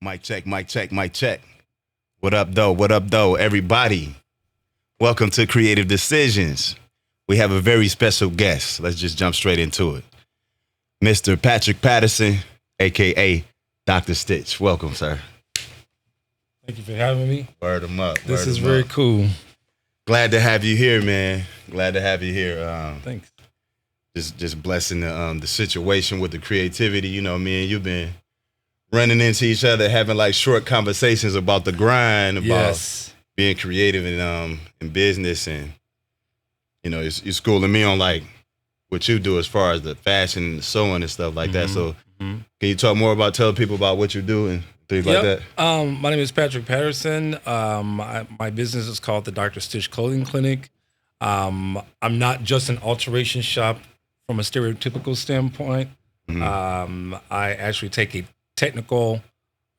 Mic check, mic check, mic check. What up, though? What up, though, everybody? Welcome to Creative Decisions. We have a very special guest. Let's just jump straight into it. Mr. Patrick Patterson, a.k.a. Dr. Stich. Welcome, sir. Thank you for having me. Word 'em up. This is very cool. Glad to have you here, man. Glad to have you here. Thanks. Just blessing the situation with the creativity. You know, me and you've been running into each other, having like short conversations about the grind, about being creative in business, and you know, you're schooling me on like what you do as far as the fashion and the sewing and stuff like that. So, can you talk more about telling people about what you do and things like that? My name is Patrick Patterson. My business is called the Dr. Stich Clothing Clinic. I'm not just an alteration shop from a stereotypical standpoint. I actually take a technical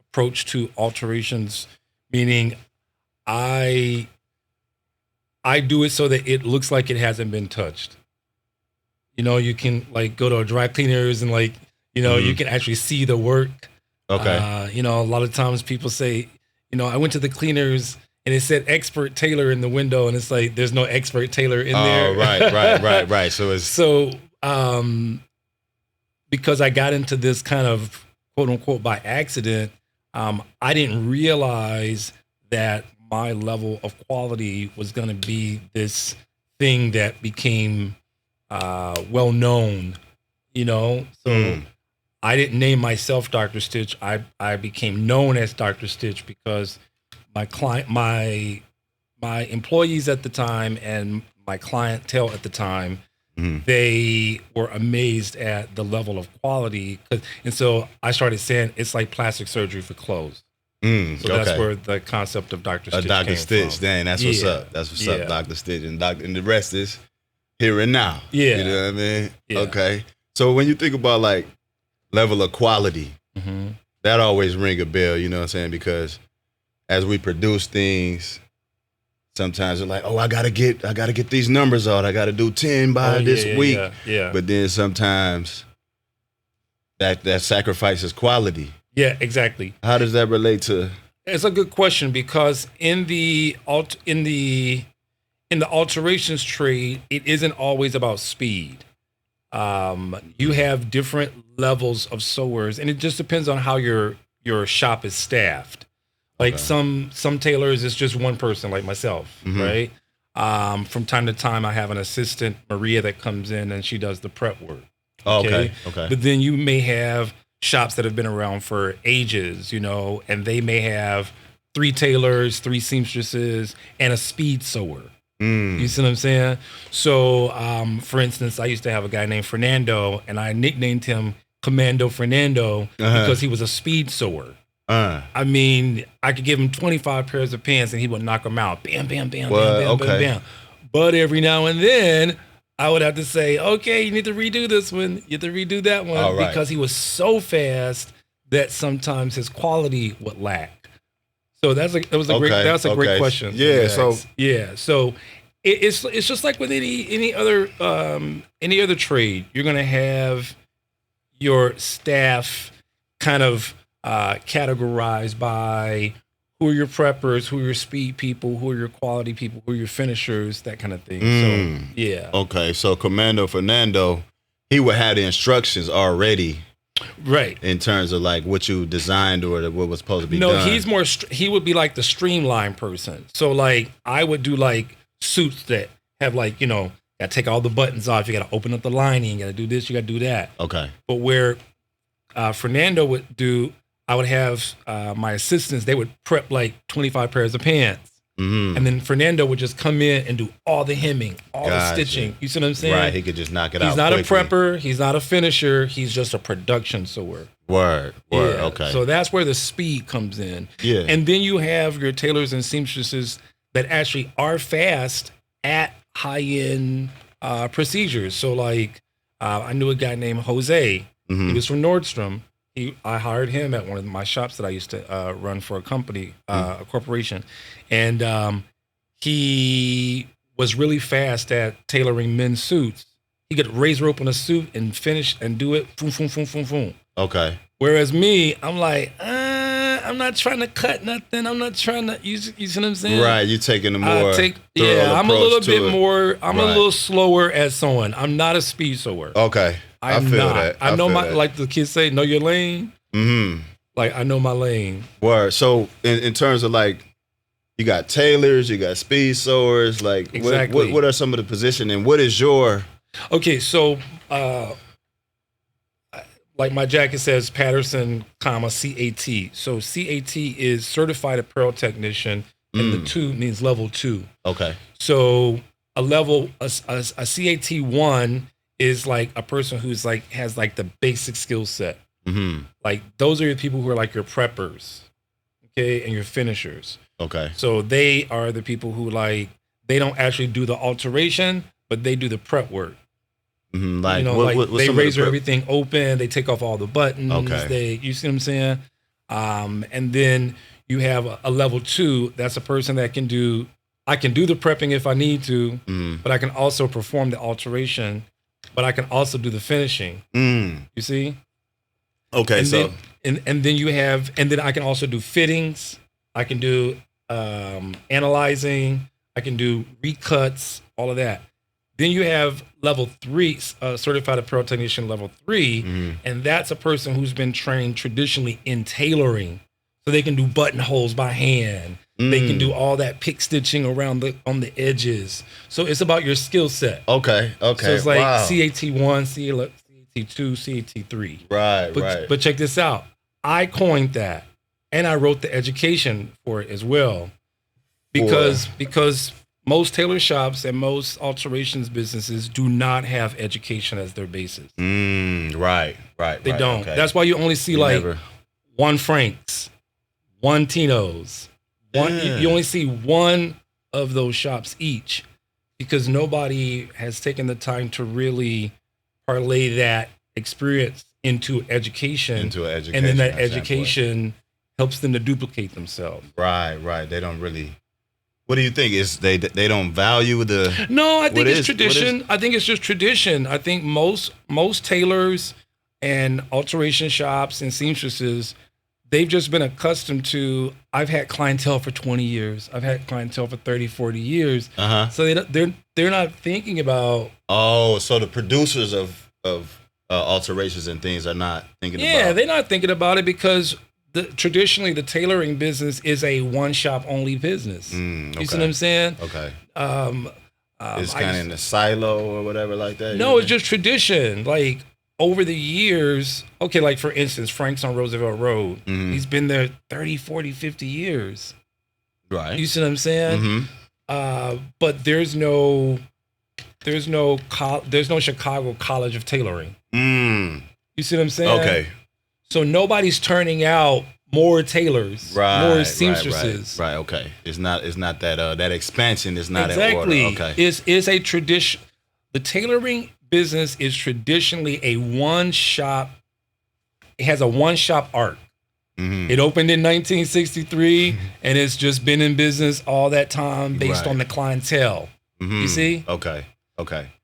approach to alterations, meaning I do it so that it looks like it hasn't been touched. You know, you can like go to a dry cleaners and like, you know, you can actually see the work. Okay. You know, a lot of times people say, you know, I went to the cleaners and it said expert tailor in the window, and it's like there's no expert tailor in there. Oh, right. So because I got into this kind of quote unquote by accident, I didn't realize that my level of quality was going to be this thing that became well known, you know. So I didn't name myself Dr. Stich. I became known as Dr. Stich because my employees at the time and my clientele at the time, they were amazed at the level of quality. And so I started saying it's like plastic surgery for clothes. So that's where the concept of Dr. Stich Dr. came Stich, from. dang, that's what's up. That's what's up, Dr. Stich. And the rest is here and now. Yeah. You know what I mean? Yeah. Okay. So when you think about like level of quality, that always ring a bell, you know what I'm saying? Because as we produce things, sometimes we're like, oh, I gotta get these numbers out. I gotta do 10 by this week. Yeah. But then sometimes that sacrifices quality. Yeah, exactly. How does that relate to? It's a good question because in the alterations trade, it isn't always about speed. You have different levels of sewers, and it just depends on how your shop is staffed. Like some tailors, it's just one person, like myself, right? From time to time, I have an assistant, Maria, that comes in and she does the prep work. Okay. But then you may have shops that have been around for ages, you know, and they may have 3 tailors, 3 seamstresses, and a speed sewer. You see what I'm saying? So, for instance, I used to have a guy named Fernando, and I nicknamed him Commando Fernando because he was a speed sewer. I mean, I could give him 25 pairs of pants and he would knock them out. Bam, bam, bam, bam, bam. But every now and then, I would have to say, okay, you need to redo this one. You have to redo that one because he was so fast that sometimes his quality would lack. So that's a great question. Yeah. So it's just like with any other trade. You're gonna have your staff kind of categorized by who are your preppers, who are your speed people, who are your quality people, who are your finishers, that kind of thing. So yeah. Okay. So Commando Fernando, he would have the instructions already. Right. In terms of like what you designed or what was supposed to be done. No, he's more, he would be like the streamline person. So like I would do like suits that have like, you know, got to take all the buttons off. You got to open up the lining. You got to do this. You got to do that. Okay. But where Fernando would do, I would have my assistants, they would prep like 25 pairs of pants. And then Fernando would just come in and do all the hemming, all the stitching. You see what I'm saying? Right, he could just knock it out. He's not quickly. a prepper. He's not a finisher. He's just a production sewer. Word. Yeah. Okay. So that's where the speed comes in. Yeah. And then you have your tailors and seamstresses that actually are fast at high-end procedures. So like I knew a guy named Jose. He was from Nordstrom. I hired him at one of my shops that I used to run for a company, a corporation. And he was really fast at tailoring men's suits. He could razor open a suit and finish and do it, boom, boom, boom, boom, boom. Okay. Whereas me, I'm like, I not trying to cut nothing. I'm not trying to. You see what I'm saying? Right. You taking a more I'm a little bit more. I'm right. a little slower at sewing. I'm not a speed sewer. Okay. I feel that. I know like the kids say, know your lane. Mm-hmm. Like I know my lane. Word. So in terms of like, you got tailors, you got speed sewers. Like, exactly. What are some of the position and what is your? Okay, so like my jacket says Patterson, CAT. So CAT is Certified Apparel Technician, and the 2 means level 2. Okay. So a CAT 1 is like a person who's like has like the basic skill set. Mm-hmm. Like those are your people who are like your preppers, okay, and your finishers. Okay. So they are the people who like they don't actually do the alteration, but they do the prep work. Mm-hmm. Like, they razor everything open. They take off all the buttons. Okay. You see what I'm saying? And then you have a level 2. That's a person that can do. I can do the prepping if I need to, but I can also perform the alteration. But I can also do the finishing. You see? Okay. And then I can also do fittings. I can do analyzing. I can do recuts. All of that. Then you have level 3, Certified Apparel Technician level 3, and that's a person who's been trained traditionally in tailoring. So they can do buttonholes by hand. They can do all that pick stitching on the edges. So it's about your skill set. Okay. So it's like CAT1, CAT2, CAT3. Right. But check this out. I coined that, and I wrote the education for it as well, because most tailor shops and most alterations businesses do not have education as their basis. Right. They don't. Okay. That's why you only see one Frank's, one Tino's. You only see one of those shops each, because nobody has taken the time to really parlay that experience into education. And then that education helps them to duplicate themselves. Right. They don't really. What do you think? Is they don't value the? No, I think it's tradition. I think it's just tradition. I think most tailors and alteration shops and seamstresses, they've just been accustomed to. I've had clientele for 20 years. I've had clientele for 30, 40 years. So they're not thinking about. Oh, so the producers of alterations and things are not thinking about. Yeah, they're not thinking about it because. Traditionally, the tailoring business is a one-shop only business. Okay. You see what I'm saying? Okay. It's kind of in a silo or whatever like that? No, it's just tradition. Like, over the years, okay, like, for instance, Frank's on Roosevelt Road. He's been there 30, 40, 50 years. Right. You see what I'm saying? But there's no Chicago College of Tailoring. You see what I'm saying? Okay. So nobody's turning out more tailors, more seamstresses. Right. Okay. It's not that that expansion is not exactly. in order. Okay. Is a tradition. The tailoring business is traditionally a one shop. It has a one shop arc. It opened in 1963, and it's just been in business all that time based on the clientele. You see? Okay.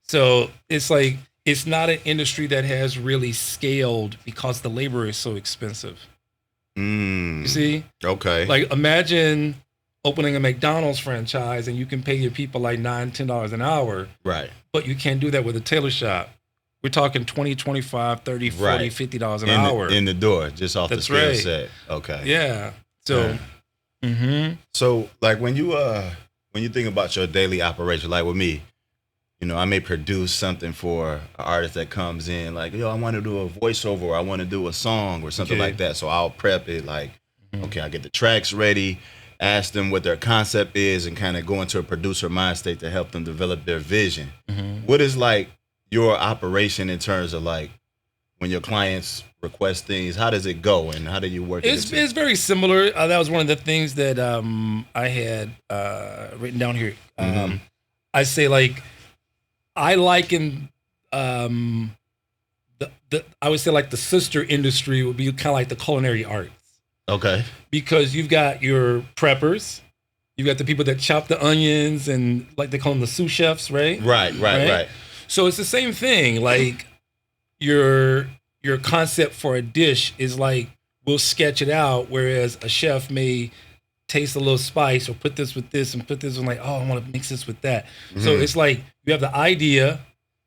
So it's like. It's not an industry that has really scaled because the labor is so expensive. You see? Okay. Like, imagine opening a McDonald's franchise and you can pay your people like $9, $10 an hour. Right. But you can't do that with a tailor shop. We're talking $20, $25, $30, $40, $50 an hour. In the door, just off the skill set. Okay. Yeah. So, So, like, when you think about your daily operation, like with me, you know, I may produce something for an artist that comes in like, I want to do a voiceover or I want to do a song or something like that. So I'll prep it like, okay, I get the tracks ready, ask them what their concept is and kind of go into a producer mind state to help them develop their vision. What is like your operation in terms of like when your clients request things, how does it go and how do you work it? It's very similar. That was one of the things that I had written down here. I say like, I liken I would say like the sister industry would be kind of like the culinary arts. Okay. Because you've got your preppers, you've got the people that chop the onions and like they call them the sous chefs, right? Right. So it's the same thing. Like your concept for a dish is like we'll sketch it out, whereas a chef may taste a little spice or put this with this and put this and like, oh, I want to mix this with that. So it's like you have the idea,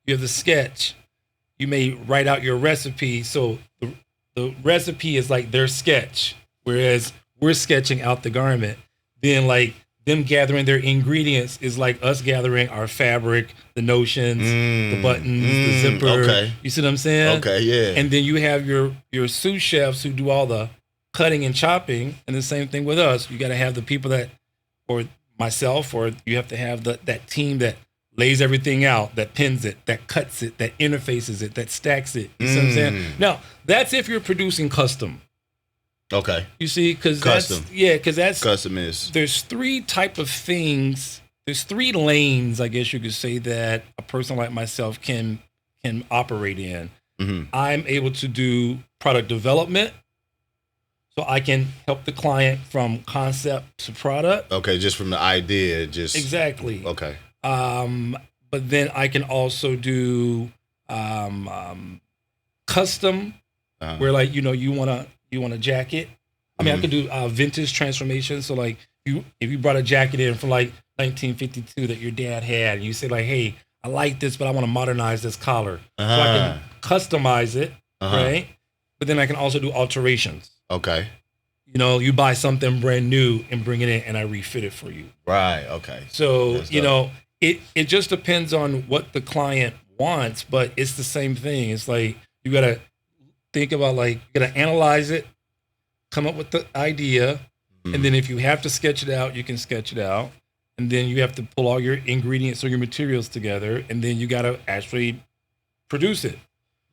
you have the sketch, you may write out your recipe. So the recipe is like their sketch, whereas we're sketching out the garment. Then like them gathering their ingredients is like us gathering our fabric, the notions, the buttons, the zipper. Okay. You see what I'm saying? Okay, yeah. And then you have your sous chefs who do all the cutting and chopping, and the same thing with us. You got to have the people that, or myself, or you have to have that team that lays everything out, that pins it, that cuts it, that interfaces it, that stacks it. You see what I'm saying? Now, that's if you're producing custom. Okay. You see, because custom. that's Custom is. There's three type of things. There's three lanes, I guess you could say, that a person like myself can operate in. I'm able to do product development, so I can help the client from concept to product. Okay, just from the idea, just exactly. Okay. But then I can also do custom, where like you want a jacket. I mean, I could do vintage transformation. So like if you brought a jacket in from like 1952 that your dad had, and you say like, hey, I like this, but I want to modernize this collar. So I can customize it, right? But then I can also do alterations. Okay. You buy something brand new and bring it in, and I refit it for you. Right. Okay. So it just depends on what the client wants, but it's the same thing. It's like you gotta think about you gotta analyze it, come up with the idea, and then if you have to sketch it out, you can sketch it out. And then you have to pull all your ingredients or your materials together, and then you gotta actually produce it.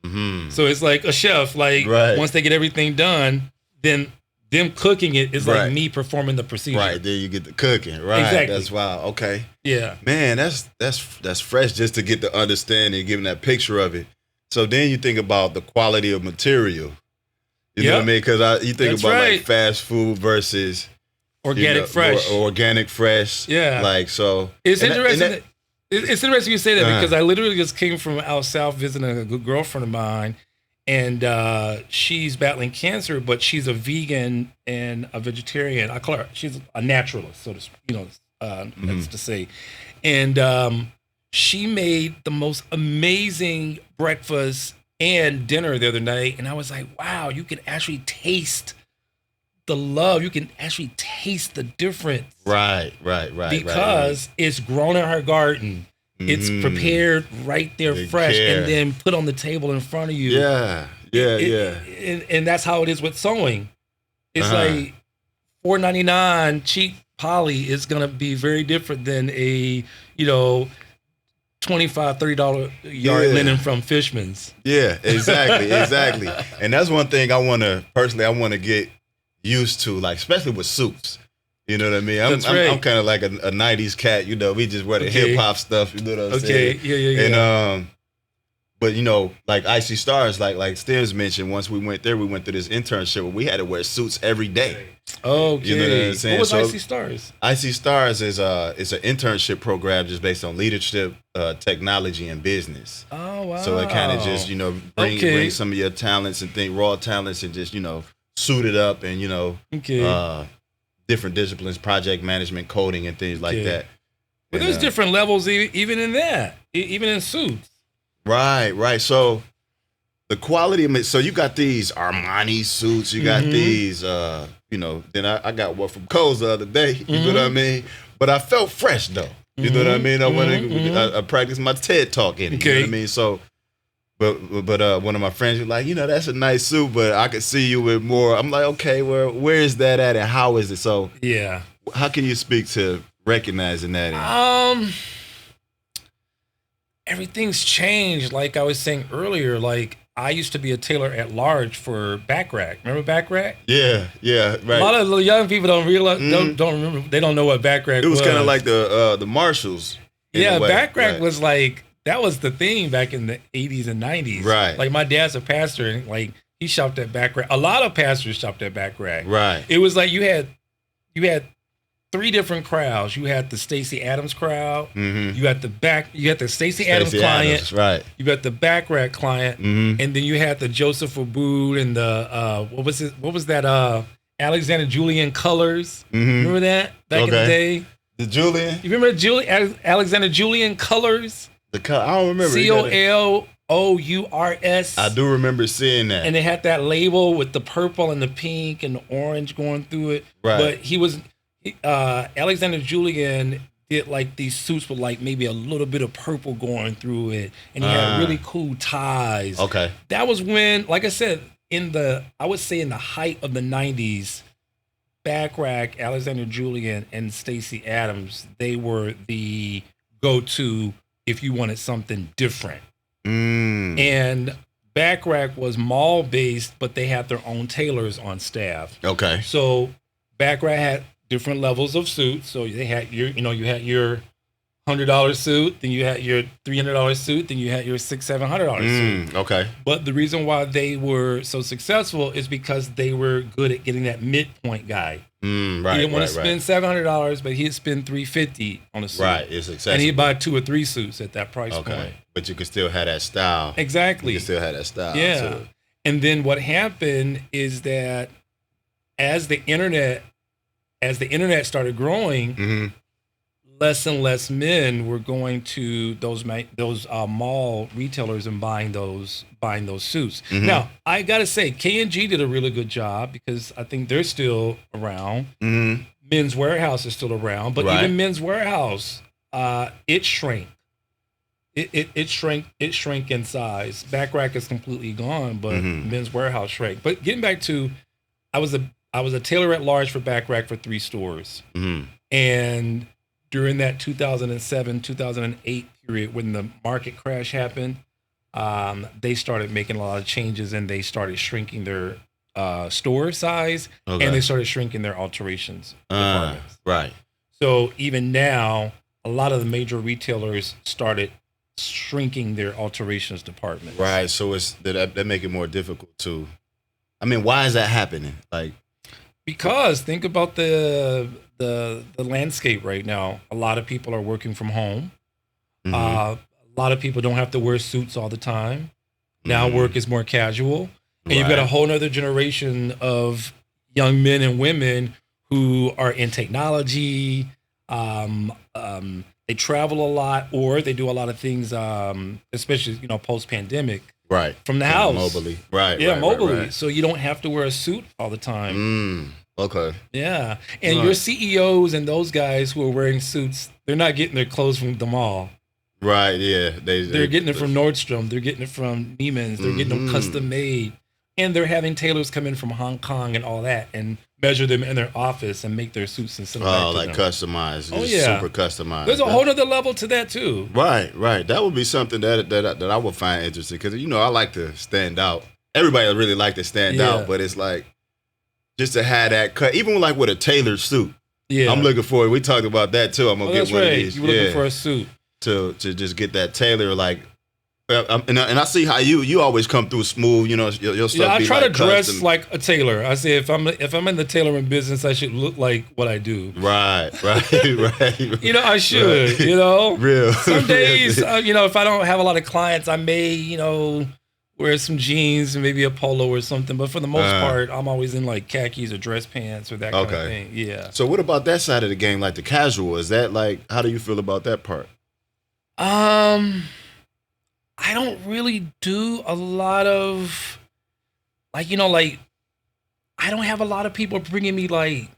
So it's like a chef, once they get everything done, then them cooking it is like me performing the procedure. Right, there you get the cooking. Right, exactly. That's wild. Okay. Yeah. Man, that's fresh just to get the understanding, giving that picture of it. So then you think about the quality of material. You know what I mean? Because you think about like fast food versus organic fresh. Or organic fresh. Yeah. Like so. It's interesting. It's interesting you say that because I literally just came from out south visiting a good girlfriend of mine, and she's battling cancer, but she's a vegan and a vegetarian. I call her, she's a naturalist, so to that's to say. And she made the most amazing breakfast and dinner the other night, and I was like, wow, you can actually taste the love. You can actually taste the difference. Right. Because it's grown in her garden. It's prepared right there fresh and then put on the table in front of you. Yeah. And that's how it is with sewing. It's like $4.99 cheap poly is going to be very different than a, $25-$30 yard linen from Fishman's. Yeah, exactly. And that's one thing I want to get used to, like especially with suits. You know what I mean? I'm kind of like a 90s cat, we just wear the hip hop stuff, you know what I'm saying? Yeah. And but like Icy Stars, like Stems mentioned, once we went through this internship where we had to wear suits every day. Okay. You know what I'm saying? What was Icy Stars? Icy Stars is it's an internship program just based on leadership, technology, and business. Oh wow. So it kind of just, bring some of your talents and raw talents and just, suit it up and, different disciplines, project management, coding, and things like that. But there's different levels even in that, even in suits. Right. So the quality of it, so you got these Armani suits, you got these, then I got one from Kohl's the other day, you know what I mean? But I felt fresh though, you know what I mean? I practiced my TED Talk in it, you know what I mean? So, but one of my friends was like, that's a nice suit, but I could see you with more. I'm like, okay, well, where is that at and how is it? So yeah, how can you speak to recognizing that? Everything's changed. Like I was saying earlier, like I used to be a tailor at large for Back Rack. Remember Back Rack? Yeah, right. A lot of the young people don't realize, don't remember. They don't know what Back Rack was. It was kind of like the Marshalls. Yeah, Back Rack was like, that was the thing back in the 80s and 90s. Right. Like my dad's a pastor, and like he shopped at Back Rack. A lot of pastors shopped at Back Rack. Right. It was like you had three different crowds. You had the Stacey Adams crowd. Mm-hmm. You had the Stacey Adams client. Right. You got the back rack client, and then you had the Joseph Abood and the what was that Alexander Julian colors. Remember that back in the day? The Julian. You remember Alexander Julian colors? I don't remember. COLOURS. I do remember seeing that. And they had that label with the purple and the pink and the orange going through it. Right. But he was Alexander Julian did like these suits with like maybe a little bit of purple going through it, and he had really cool ties. Okay. That was when, like I said, I would say in the height of the 90s, Backrack, Alexander Julian, and Stacey Adams, they were the go-to if you wanted something different. And Backrack was mall-based, but they had their own tailors on staff. Okay. So Backrack had different levels of suits. So they had you had your $100 suit, then you had your $300 suit, then you had your $600-$700 suit. Okay. But the reason why they were so successful is because they were good at getting that midpoint guy. Right. He didn't want to spend $700, but he'd spend $350 on a suit. Right. It's accessible. And he'd buy 2 or 3 suits at that price point. But you could still have that style. Exactly. You can still have that style. Yeah. Too. And then what happened is that as the internet started growing, less and less men were going to those mall retailers and buying those suits. Now, I gotta say, K&G did a really good job because I think they're still around. Men's Warehouse is still around, but even Men's Warehouse, it shrank. It shrank in size. Backrack is completely gone, but Men's Warehouse shrank. But getting back to, I was a tailor at large for Backrack for 3 stores, and during that 2007, 2008 period when the market crash happened, they started making a lot of changes and they started shrinking their store size and they started shrinking their alterations departments. Right. So even now, a lot of the major retailers started shrinking their alterations department. Right. So that make it more difficult too. I mean, why is that happening? Like, because think about the landscape right now. A lot of people are working from home. A lot of people don't have to wear suits all the time. Now work is more casual. And you've got a whole nother generation of young men and women who are in technology. They travel a lot, or they do a lot of things, especially, post-pandemic. Right. From the house. Mobily. Right. Yeah, right, mobily. Right. So you don't have to wear a suit all the time. Okay. Yeah. And your CEOs and those guys who are wearing suits, they're not getting their clothes from the mall. Right, yeah. They're getting it from Nordstrom. They're getting it from Neiman's. They're getting them custom made. And they're having tailors come in from Hong Kong and all that and measure them in their office and make their suits and send them back to them. Customized. Oh, yeah. Super customized. There's a whole other level to that, too. Right. That would be something that I would find interesting because, I like to stand out. Everybody really like to stand out, but it's like just to have that cut, even like with a tailored suit. Yeah. I'm looking for it. We talked about that, too. I'm going to get one of these. You were looking for a suit. To just get that tailor, like, and I see how you always come through smooth, your stuff. Yeah, I try to dress custom. like a tailor. I say if I'm in the tailoring business, I should look like what I do. Right. I should. Real. Some days, if I don't have a lot of clients, I may, wear some jeans and maybe a polo or something. But for the most part, I'm always in like khakis or dress pants or that kind of thing. Yeah. So what about that side of the game, like the casual? Is that like, how do you feel about that part? I don't really do a lot of I don't have a lot of people bringing me like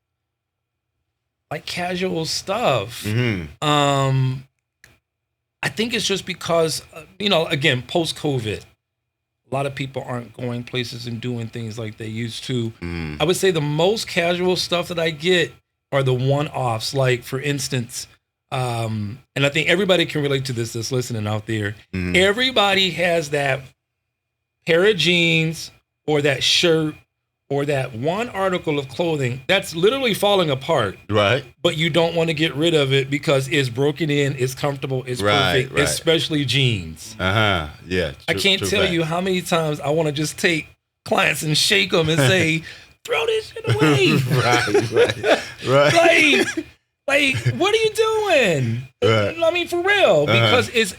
casual stuff. I think it's just because, again, post-COVID, a lot of people aren't going places and doing things like they used to. I would say the most casual stuff that I get are the one-offs. Like, for instance, and I think everybody can relate to this that's listening out there. Everybody has that pair of jeans or that shirt or that one article of clothing that's literally falling apart. Right. But you don't want to get rid of it because it's broken in, it's comfortable, it's perfect, especially jeans. Yeah. I can't tell you how many times I want to just take clients and shake them and say, throw this shit away. Right. Like, Like, what are you doing? Right. I mean, for real, because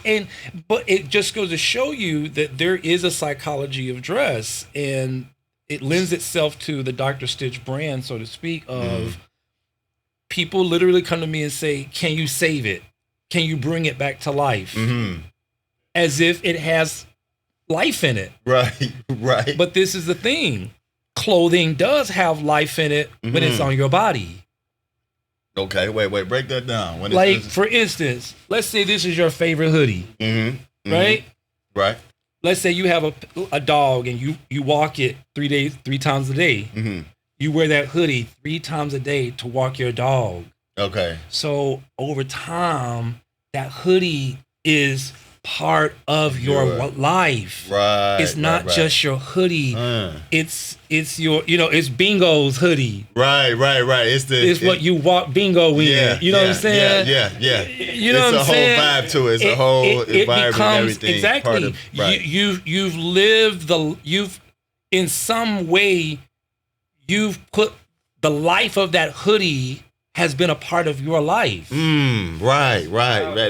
but it just goes to show you that there is a psychology of dress, and it lends itself to the Dr. Stich brand, so to speak, of people literally come to me and say, can you save it? Can you bring it back to life? As if it has life in it. Right, right. But this is the thing. Clothing does have life in it when it's on your body. Okay, wait, break that down. Like, for instance, let's say this is your favorite hoodie, right? Right. Let's say you have a dog and you walk it 3 times a day. You wear that hoodie 3 times a day to walk your dog. Okay. So over time, that hoodie is part of your life. Right. It's not just your hoodie. It's your, it's Bingo's hoodie. Right. It's what you walk Bingo in. Yeah, you know what I'm saying? Yeah. You know what I'm saying? It's a whole vibe to it. It's a whole environment, becomes, everything. Exactly. Part of, right. You've lived in some way, you've put the life of that hoodie has been a part of your life. Right.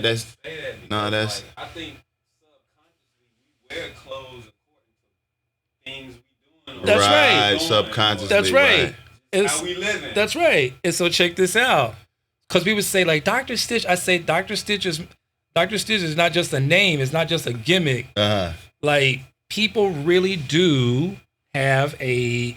That's I think subconsciously we wear clothes according to things we doing. That's right. Subconsciously. That's right. How we living. That's right. And so check this out. Because we would say like Dr. Stich, I say Dr. Stich is not just a name, it's not just a gimmick. Like, people really do have a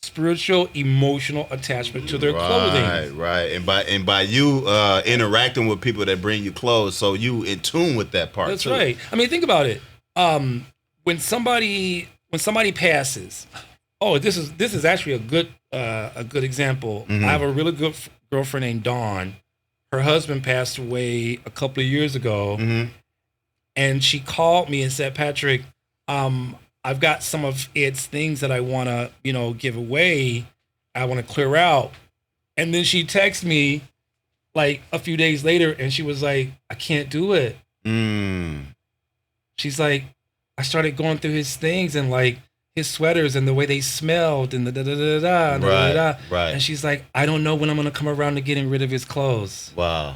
spiritual, emotional attachment to their clothing. Right. And by you interacting with people that bring you clothes, so you in tune with that part. That's too. right. I mean, think about it. When somebody passes, this is actually a good example. I have a really good girlfriend named Dawn. Her husband passed away a couple of years ago, and she called me and said, Patrick, I've got some of its things that I want to, give away. I want to clear out. And then she texted me like a few days later and she was like, I can't do it. She's like, I started going through his things and like his sweaters and the way they smelled and the da-da-da-da. Right. And she's like, I don't know when I'm going to come around to getting rid of his clothes. Wow.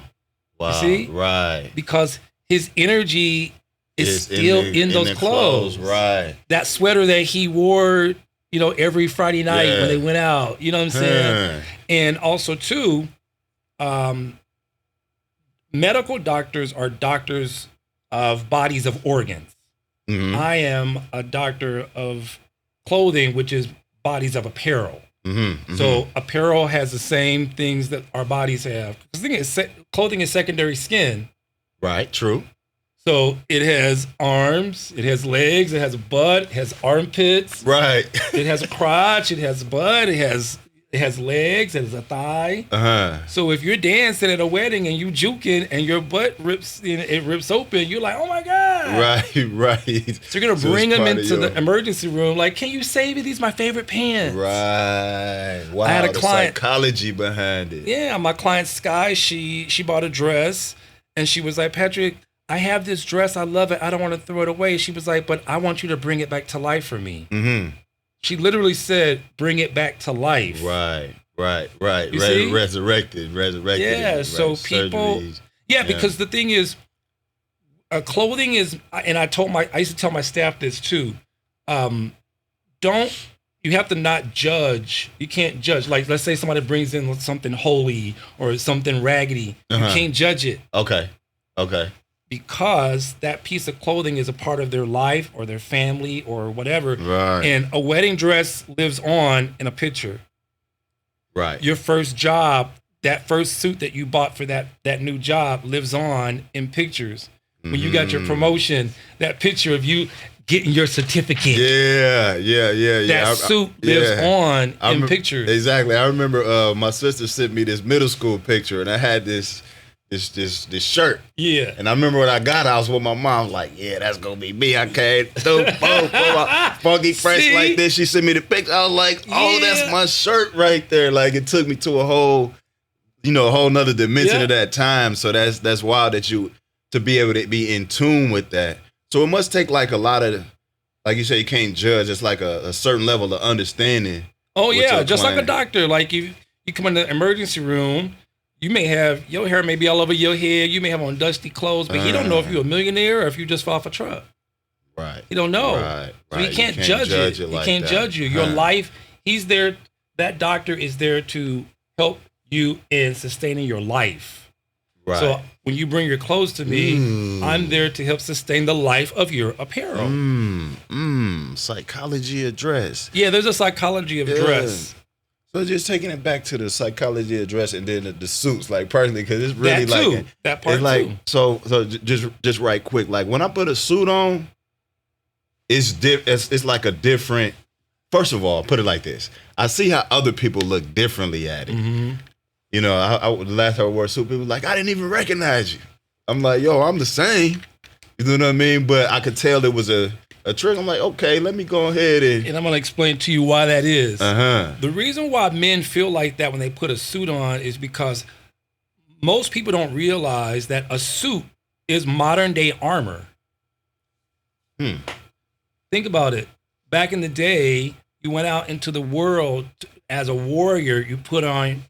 You see? Right. Because his energy is still in those clothes. Right. That sweater that he wore, every Friday night when they went out. You know what I'm saying? And also, too, medical doctors are doctors of bodies of organs. I am a doctor of clothing, which is bodies of apparel. So apparel has the same things that our bodies have. The thing is, clothing is secondary skin. Right. True. So it has arms, it has legs, it has a butt, it has armpits. Right. It has a crotch, it has a butt, it has legs, it has a thigh. So if you're dancing at a wedding and you juking and your butt rips open, you're like, oh my God. Right. So you're gonna bring them into the emergency room, like, can you save me? These are my favorite pants. Right. Wow. I had a client, psychology behind it. Yeah, my client Sky, she bought a dress and she was like, Patrick, I have this dress. I love it. I don't want to throw it away. She was like, but I want you to bring it back to life for me. She literally said, bring it back to life. Right. You see? Resurrected. Yeah, so people, because the thing is, clothing is, and I used to tell my staff this too, you have to not judge. You can't judge. Like, let's say somebody brings in something holy or something raggedy. You can't judge it. Okay. Because that piece of clothing is a part of their life or their family or whatever. Right. And a wedding dress lives on in a picture. Right. Your first job, that first suit that you bought for that new job lives on in pictures. When you got your promotion, that picture of you getting your certificate. Yeah. That suit lives on in pictures. Exactly. I remember my sister sent me this middle school picture and I had this shirt. Yeah. And I remember when I got it, I was with my mom, like, yeah, that's going to be me. I came through, funky fresh like this. She sent me the picture. I was like, that's my shirt right there. Like, it took me to a whole nother dimension of that time. So that's wild that to be able to be in tune with that. So it must take like a lot of, like you say, you can't judge. It's like a certain level of understanding. Oh, yeah. Just like a doctor. Like, you come in the emergency room, You may have your hair may be all over your head. You may have on dusty clothes, but he don't know if you're a millionaire or if you just fell off a truck. Right. He don't know. Right. So he can't judge it. He can't judge you. Your life, he's there. That doctor is there to help you in sustaining your life. Right. So when you bring your clothes to me, I'm there to help sustain the life of your apparel. Psychology of dress. Yeah, there's a psychology of dress. So just taking it back to the psychology of dress and then the suits, like personally, because it's really that too. like that part it's like too. So just right quick, like when I put a suit on, it's like a different. First of all, put it like this: I see how other people look differently at it. Mm-hmm. You know, the last time I wore a suit, people were like, I didn't even recognize you. I'm like, yo, I'm the same. You know what I mean? But I could tell it was a trick. I'm like, okay, let me go ahead and I'm going to explain to you why that is. The reason why men feel like that when they put a suit on is because most people don't realize that a suit is modern day armor. Think about it. Back in the day, you went out into the world as a warrior. You put on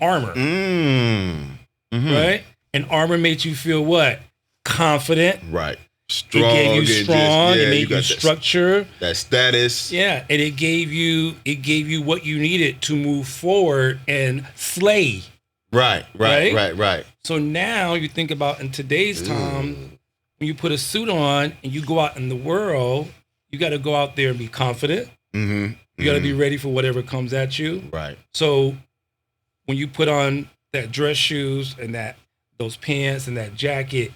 armor, right? And armor made you feel what? Confident, right? Strong. It gave you strong. It made you structure. That status. Yeah, and it gave you what you needed to move forward and slay. Right. So now you think about in today's time, when you put a suit on and you go out in the world, you got to go out there and be confident. You got to be ready for whatever comes at you. Right. So when you put on that dress shoes and those pants and that jacket,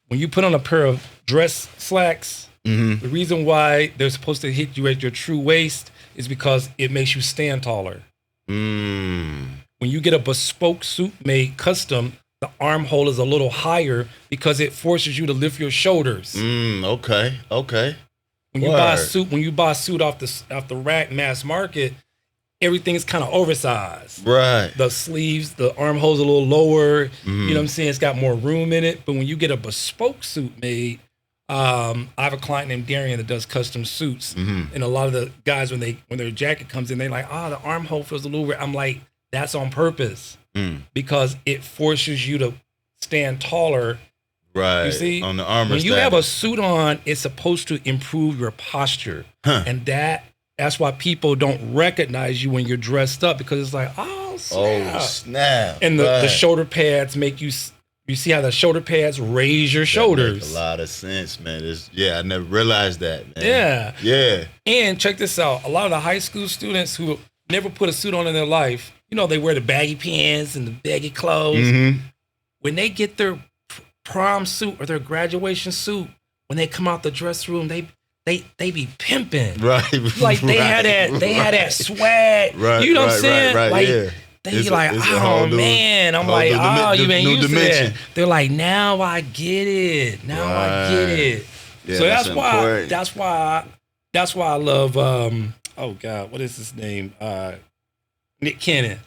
when you put on a pair of dress slacks, the reason why they're supposed to hit you at your true waist is because it makes you stand taller. When you get a bespoke suit made custom, the armhole is a little higher because it forces you to lift your shoulders. Okay. When you buy a suit off the rack mass market, everything's kind of oversized. Right. The sleeves, the armhole's a little lower. You know what I'm saying? It's got more room in it. But when you get a bespoke suit made, I have a client named Darian that does custom suits. And a lot of the guys, when their jacket comes in, they're like, the armhole feels a little weird. I'm like, that's on purpose because it forces you to stand taller. Right. You see? On the armor when you have a suit on, it's supposed to improve your posture. And that's why people don't recognize you when you're dressed up because it's like, oh, snap. And the shoulder pads make you see how the shoulder pads raise your shoulders. Makes a lot of sense, man. I never realized that, man. Yeah. And check this out. A lot of the high school students who never put a suit on in their life, they wear the baggy pants and the baggy clothes. When they get their prom suit or their graduation suit, when they come out the dress room, they be pimping. Right. Like they had that swag. Right. You know what I'm saying? Right. Like yeah. they like, oh man. I'm like, you ain't used to that. They're like, now I get it. I get it. Yeah, so that's why I love oh God, what is his name? Nick Cannon.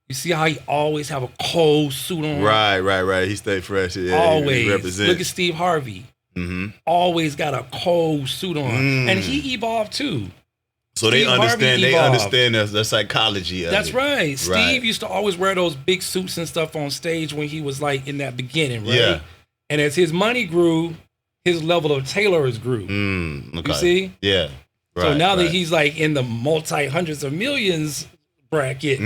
You see how he always have a cold suit on? Right. He stay fresh. Yeah, always. He represents. Look at Steve Harvey. Always got a cold suit on. And he evolved too. So Steve they understand the psychology of That's it. Right. Steve used to always wear those big suits and stuff on stage when he was like in that beginning, right? Yeah. And as his money grew, his level of tailors grew. Okay. You see? Yeah. Right, so now that he's like in the multi-hundreds of millions bracket,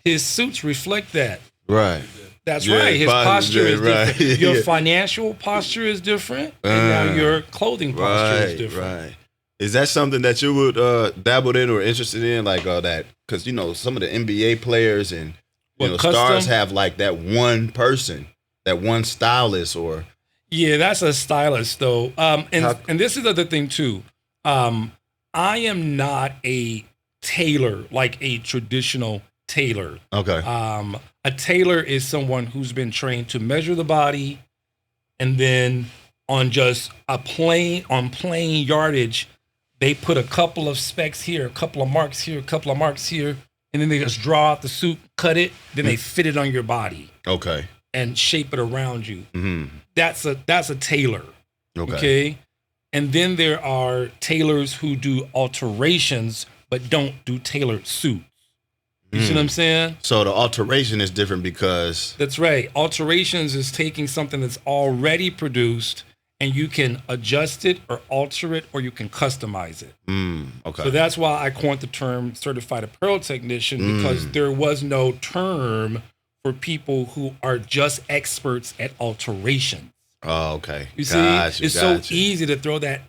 his suits reflect that. Right. That's right. His posture is different. Your financial posture is different, and now your clothing posture is different. Right. Is that something that you would dabble in or interested in, like that? Because some of the NBA players and stars have like that one person, that one stylist, or that's a stylist though. And this is the other thing too. I am not a tailor, like a traditional tailor. Okay. A tailor is someone who's been trained to measure the body, and then on just plain yardage, they put a couple of specs here, a couple of marks here, a couple of marks here, and then they just draw out the suit, cut it, then they fit it on your body. Okay. And shape it around you. That's a tailor. Okay. And then there are tailors who do alterations but don't do tailored suits. You see what I'm saying? So the alteration is different because... That's right. Alterations is taking something that's already produced and you can adjust it or alter it or you can customize it. Okay. So that's why I coined the term Certified Apparel Technician, because there was no term for people who are just experts at alterations. Oh, okay. You see, it's so easy to throw that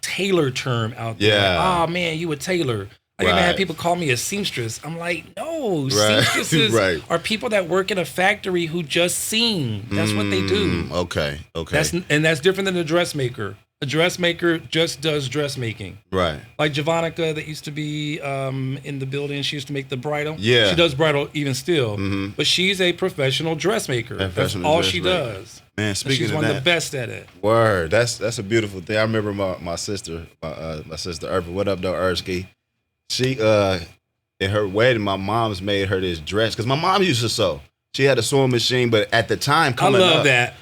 tailor term out there. Yeah. Like, oh man, you a tailor. I even had people call me a seamstress. I'm like, no, Right. seamstresses Right. are people that work in a factory who just seam. That's what they do. Okay. That's different than a dressmaker. A dressmaker just does dressmaking. Right. Like Javonica that used to be in the building. She used to make the bridal. Yeah. She does bridal even still. But she's a professional dressmaker. That's all she does. Man, speaking she's of one that, of the best at it. Word. That's a beautiful thing. I remember my sister, my sister Irvin. What up, though, Ersky? She in her wedding, my mom's made her this dress because my mom used to sew. She had a sewing machine, but at the time coming up, that.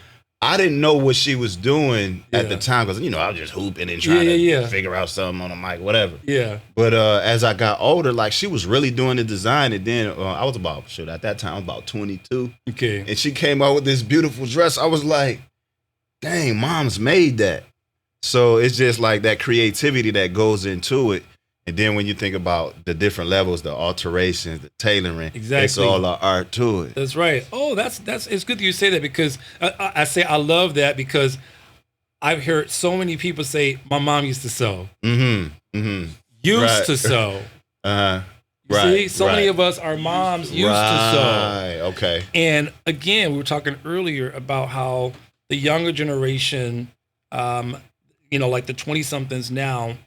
I didn't know what she was doing at the time because I was just hooping and trying to figure out something on the mic, whatever. Yeah. But as I got older, like she was really doing the design, and then I was at that time I was about 22. Okay. And she came out with this beautiful dress. I was like, dang, mom's made that. So it's just like that creativity that goes into it. And then when you think about the different levels, the alterations, the tailoring, it's all an art to it. That's right. Oh, that's it's good that you say that, because I say I love that because I've heard so many people say my mom used to sew. Used to sew. See, so many of us, our moms used to sew. Okay. And again, we were talking earlier about how the younger generation, like the 20-somethings now,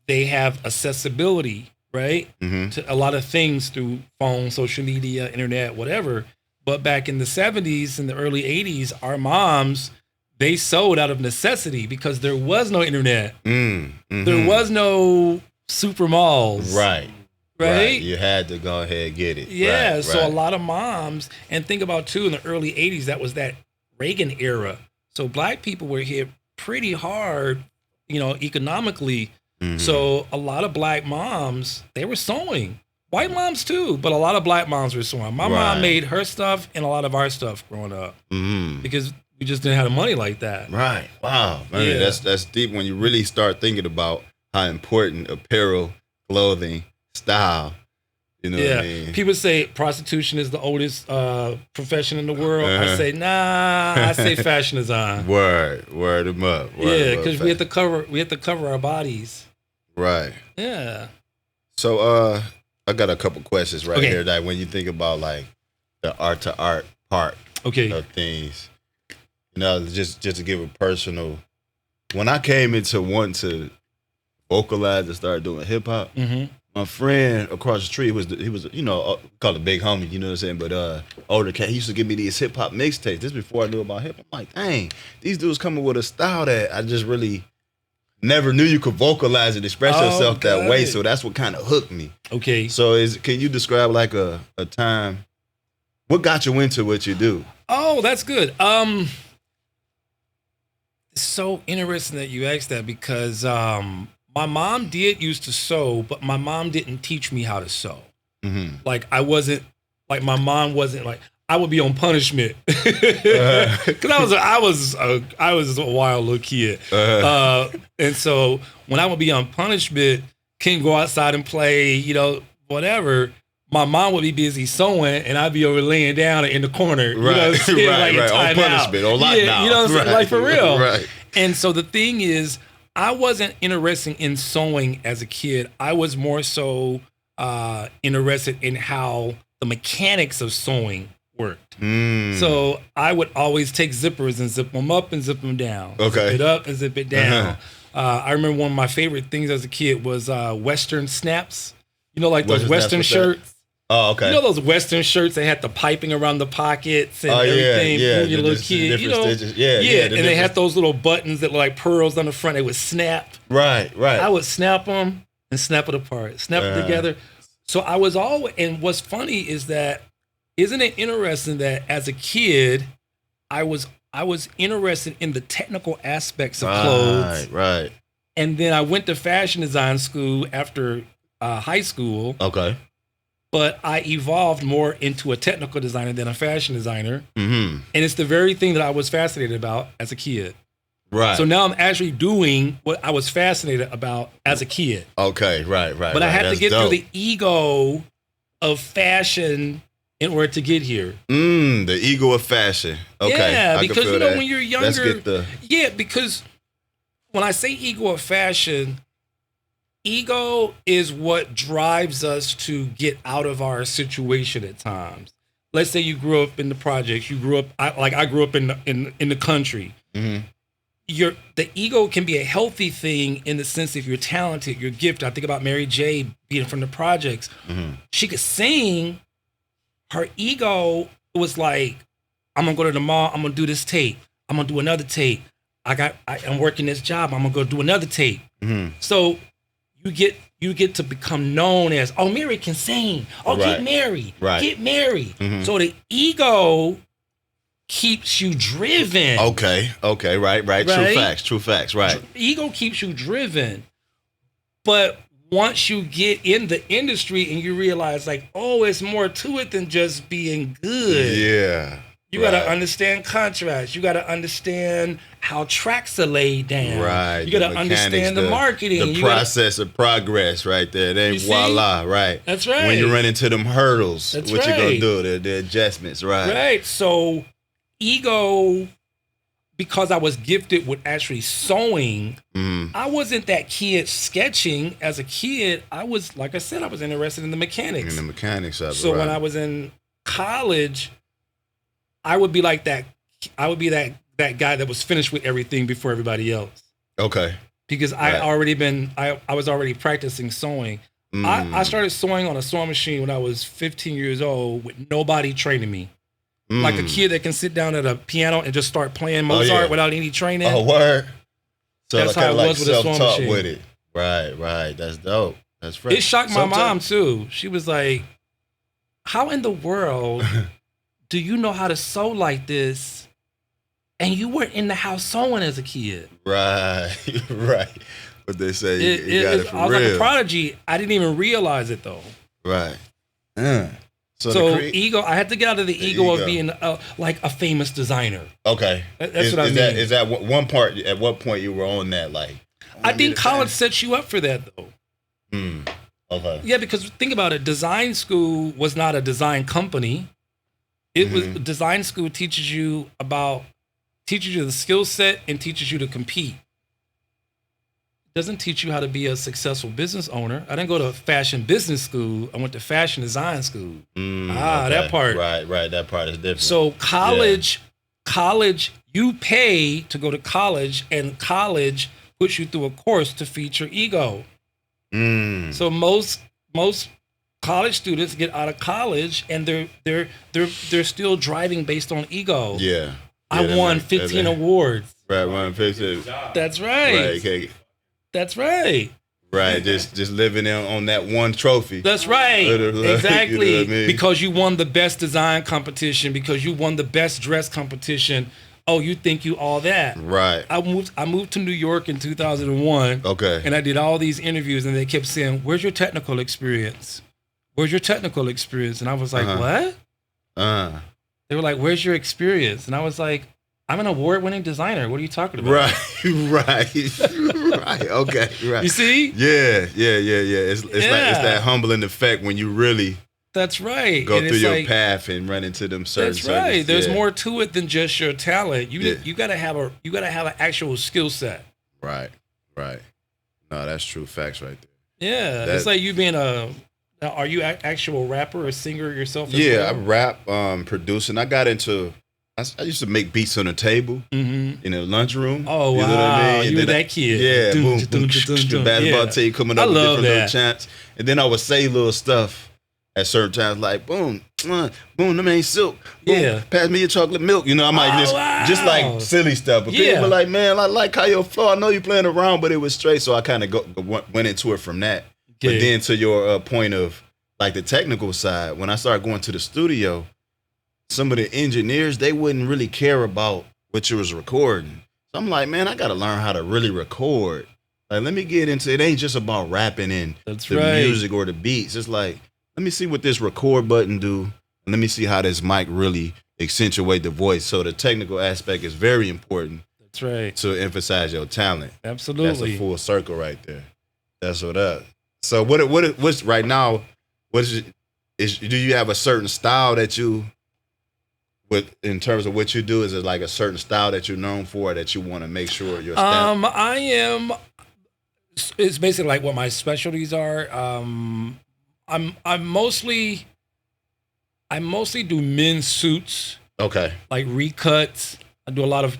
they have accessibility, right, to a lot of things through phone, social media, internet, whatever. But back in the 70s and the early 80s, our moms, they sewed out of necessity because there was no internet. There was no super malls. Right. Right? You had to go ahead and get it. Yeah. So a lot of moms, and think about too, in the early 80s, that was that Reagan era. So black people were hit pretty hard, economically. So a lot of black moms, they were sewing. White moms too, but a lot of black moms were sewing. My mom made her stuff and a lot of our stuff growing up because we just didn't have the money like that. Right. Wow. Man, that's deep when you really start thinking about how important apparel, clothing, style, what I mean? People say prostitution is the oldest profession in the world. I say, nah, I say fashion design. Word them up. Because we have to cover our bodies. Right. Yeah. So I got a couple questions here that when you think about like the art to art part of things, just to give a personal, when I came into wanting to vocalize and start doing hip hop, my friend across the street he was called a big homie, you know what I'm saying? But older cat, he used to give me these hip hop mixtapes. This before I knew about hip hop. I'm like, dang, these dudes coming with a style that I just really never knew you could vocalize and express yourself that way. So that's what kind of hooked me. Okay. So can you describe like a time? What got you into what you do? Oh, that's good. It's so interesting that you asked that because my mom used to sew, but my mom didn't teach me how to sew. Like my mom wasn't like, I would be on punishment because I was a wild little kid, and so when I would be on punishment, couldn't go outside and play, whatever. My mom would be busy sewing, and I'd be over laying down in the corner, right? On punishment, on lockdown, like for real, right? And so the thing is, I wasn't interested in sewing as a kid. I was more so interested in how the mechanics of sewing worked. So I would always take zippers and zip them up and zip them down. Okay. Zip it up and zip it down. I remember one of my favorite things as a kid was Western snaps. Like those Western shirts. Oh, okay. Those Western shirts, they had the piping around the pockets and everything. Yeah. When you're a little kid, and they had those little buttons that were like pearls on the front. They would snap. Right. I would snap them and snap it apart, snap it together. So I was always, and what's funny is that, isn't it interesting that as a kid, I was interested in the technical aspects of clothes. Right. And then I went to fashion design school after high school. Okay. but I evolved more into a technical designer than a fashion designer. Mm-hmm. And it's the very thing that I was fascinated about as a kid. Right. So now I'm actually doing what I was fascinated about as a kid. Okay, right. But I had to get through the ego of fashion in order to get here. The ego of fashion. Okay. Yeah, because you know that. when you're younger. Let's get the... Yeah, because when I say ego of fashion, ego is what drives us to get out of our situation at times. Let's say you grew up in the projects. You grew up I grew up in the country. Mm-hmm. The ego can be a healthy thing in the sense if you're talented, you're gifted. I think about Mary J. being from the projects. Mm-hmm. She could sing. Her ego was like, I'm gonna go to the mall. I'm gonna do this tape. I'm gonna do another tape. I'm working this job. I'm gonna go do another tape. Mm-hmm. So you get to become known as, oh, Mary can sing. Oh, get married. Right. Get married. Mm-hmm. So the ego keeps you driven. Okay. Right. True facts. Right. Ego keeps you driven. But once you get in the industry and you realize like, oh, it's more to it than just being good. Yeah. You got to understand contrast. You got to understand how tracks are laid down. Right. You got to understand the marketing. The process of progress right there. Then voila, right. That's right. When you run into them hurdles, That's what right. you going to do? The adjustments, right. Right. So ego, because I was gifted with actually sewing, I wasn't that kid sketching. As a kid, I was, like I said, I was interested in the mechanics. In the mechanics of it, So when I was in college, I would be like that. I would be that guy that was finished with everything before everybody else. Okay. Because I was already practicing sewing. I started sewing on a sewing machine when I was 15 years old with nobody training me. Like a kid that can sit down at a piano and just start playing Mozart without any training. Oh, word. So that's how it was with a sewing self-taught machine. with it. Right. That's dope. That's fresh. It shocked my mom too. She was like, how in the world do you know how to sew like this? And you weren't in the house sewing as a kid. Right. What they say, you got it for real. I was like a prodigy. I didn't even realize it though. Right. So ego, I had to get out of the ego of being like a famous designer. Okay. That's what I mean. Is that one part, at what point you were on that? Like, I think college sets you up for that though. Okay. Yeah, because think about it. Design school was not a design company. It was design school teaches you the skill set and teaches you to compete. Doesn't teach you how to be a successful business owner. I didn't go to fashion business school. I went to fashion design school. Okay. That part. Right. That part is different. So college, you pay to go to college, and college puts you through a course to feed your ego. So most college students get out of college and they're still driving based on ego. Yeah. I won 15 awards. Right, won 15. That's right. Right. Okay. That's right. Right, just living on that one trophy. That's right. Exactly. You know what I mean? Because you won the best design competition, because you won the best dress competition. Oh, you think you all that. Right. I moved to New York in 2001. Okay. And I did all these interviews and they kept saying, "Where's your technical experience? Where's your technical experience?" And I was like, "What?" They were like, "Where's your experience?" And I was like, "I'm an award-winning designer. What are you talking about?" Right. Okay. Right. You see? Yeah. It's like it's that humbling effect when you really That's right. go through your path and run into them certain. That's right. There's more to it than just your talent. You gotta have an actual skill set. Right. No, that's true facts right there. Yeah, it's like you being are you an actual rapper or singer yourself? I rap, producing. I got into. I used to make beats on the table in the lunchroom. Oh, wow. You know what I mean? You were that kid. Yeah, boom, basketball team coming up with different little chants. And then I would say little stuff at certain times like, boom, them ain't silk. Boom, pass me your chocolate milk. You know, I might just like silly stuff. But people were like, man, I like how your flow. I know you're playing around, but it was straight. So I kind of went into it from that. Yeah. But then to your point of like the technical side, when I started going to the studio, some of the engineers, they wouldn't really care about what you was recording. So I'm like, man, I got to learn how to really record. Like, let me get into it. It ain't just about rapping and music or the beats. It's like, let me see what this record button do, and let me see how this mic really accentuate the voice. So the technical aspect is very important. That's right. To emphasize your talent. Absolutely. That's a full circle right there. That's what up. So what's right now? Do you have a certain style that you, in terms of what you do? Is it like a certain style that you're known for that you want to make sure you're? I am. It's basically like what my specialties are. I mostly do men's suits. Okay. Like recuts. I do a lot of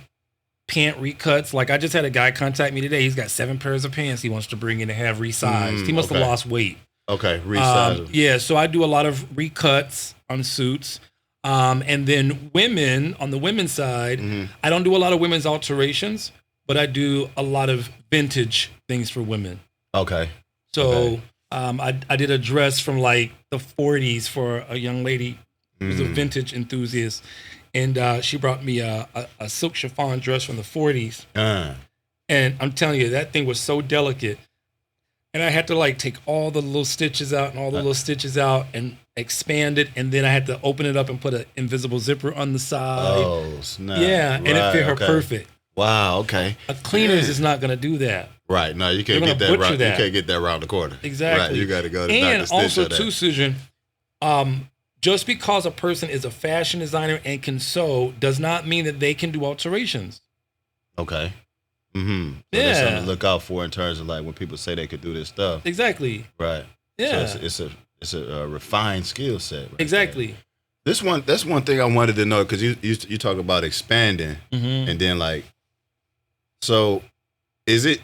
pant recuts. Like I just had a guy contact me today. He's got 7 pairs of pants he wants to bring in to have resized. He must have lost weight. Okay, resized. Yeah, so I do a lot of recuts on suits. And then women, on the women's side, I don't do a lot of women's alterations, but I do a lot of vintage things for women. Okay. So I did a dress from like the 40s for a young lady who's a vintage enthusiast. And she brought me a silk chiffon dress from the 40s. And I'm telling you, that thing was so delicate. And I had to like take all the little stitches out and all the little stitches out and expand it. And then I had to open it up and put an invisible zipper on the side. Oh, snap. Yeah, and it fit her perfect. Wow, okay. A cleaners is not going to do that. Right, no, you can't get that around. You can't get that around the corner. Exactly. Right, you got to go to and Dr. Stich also, too, Cysion, just because a person is a fashion designer and can sew does not mean that they can do alterations. Okay. So there's something to look out for in terms of like when people say they could do this stuff. Exactly. Right. Yeah. So it's a refined skill set. Right exactly. There. That's one thing I wanted to know, because you talk about expanding and then like, so is it?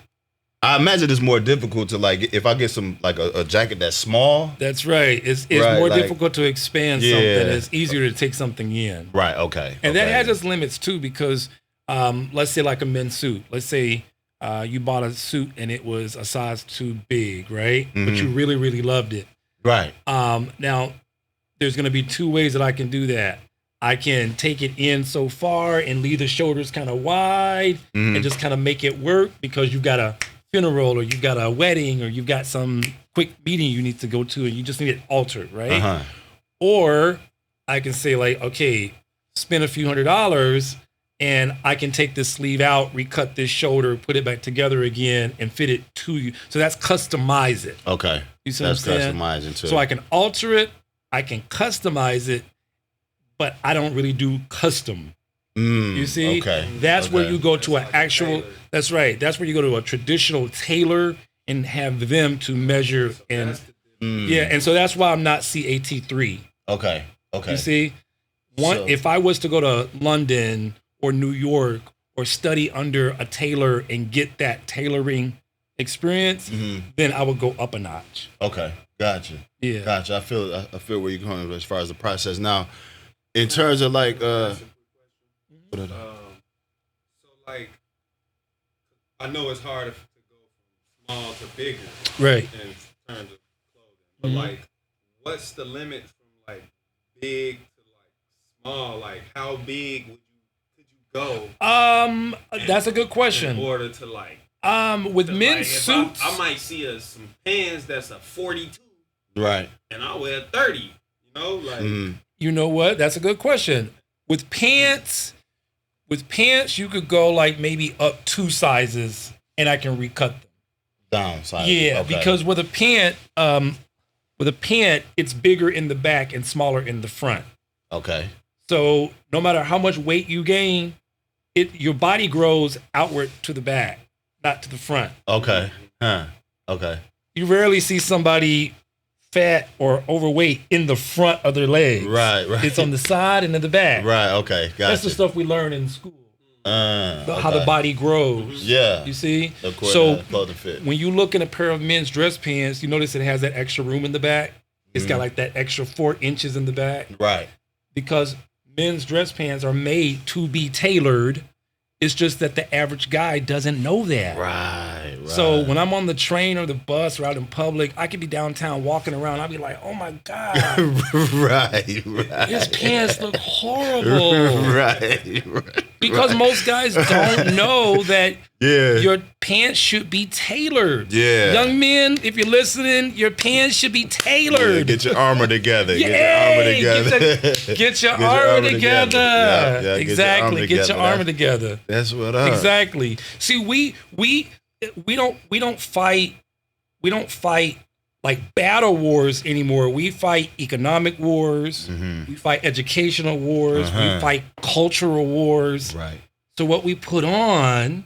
I imagine it's more difficult to like, if I get some like a jacket that's small. That's right. It's right, more like, difficult to expand something. It's easier to take something in. Right. Okay. And that has its limits too, because let's say like a men's suit. Let's say you bought a suit and it was a size too big, right? But you really, really loved it. Right. Now, there's going to be 2 ways that I can do that. I can take it in so far and leave the shoulders kind of wide and just kind of make it work because you've got a funeral or you've got a wedding or you've got some quick meeting you need to go to and you just need it altered, right? Or I can say like, okay, spend a few $100s and I can take this sleeve out, recut this shoulder, put it back together again and fit it to you. So that's customize it. Okay. You see what I'm saying? Customizing too. So I can alter it, I can customize it, but I don't really do custom. You see? Okay. That's where you go to an actual, that's right. That's where you go to a traditional tailor and have them to measure. And yeah, and so that's why I'm not CAT3. Okay. You see? If I was to go to London or New York or study under a tailor and get that tailoring experience, then I would go up a notch. Okay. Gotcha. Yeah. Gotcha. I feel where you're going as far as the process. Now, in terms of like so like I know it's hard to go from small to bigger, right, in terms of clothing, but like what's the limit from like big to like small? Like how big could you go? That's a good question. In order to like with men's suits, I might see some pants that's a 42, right, and I wear 30. You know, like you know what? That's a good question. With pants, you could go like maybe up 2 sizes, and I can recut them down size. Yeah, okay. Because with a pant, it's bigger in the back and smaller in the front. Okay. So no matter how much weight you gain, your body grows outward to the back, not to the front. Okay. Okay. You rarely see somebody fat or overweight in the front of their legs. Right. It's on the side and in the back. Right. Okay. Gotcha. That's the stuff we learn in school. Okay. How the body grows. Yeah. You see? So clothing fit. When you look in a pair of men's dress pants, you notice it has that extra room in the back. It's got like that extra 4 inches in the back. Right. Because men's dress pants are made to be tailored. It's just that the average guy doesn't know that. Right. So when I'm on the train or the bus or out in public, I could be downtown walking around. I'll be like, oh my God. Right. His pants look horrible. Right. Because most guys don't know that Yeah. your pants should be tailored. Yeah. Young men, if you're listening, your pants should be tailored. Yeah, get your armor together. Yeah, Get your armor together. Get your armor together. Yeah, Exactly. Get your armor together. That's what up. Exactly. See, we don't fight like battle wars anymore. We fight economic wars. Mm-hmm. We fight educational wars. Uh-huh. We fight cultural wars. Right. So what we put on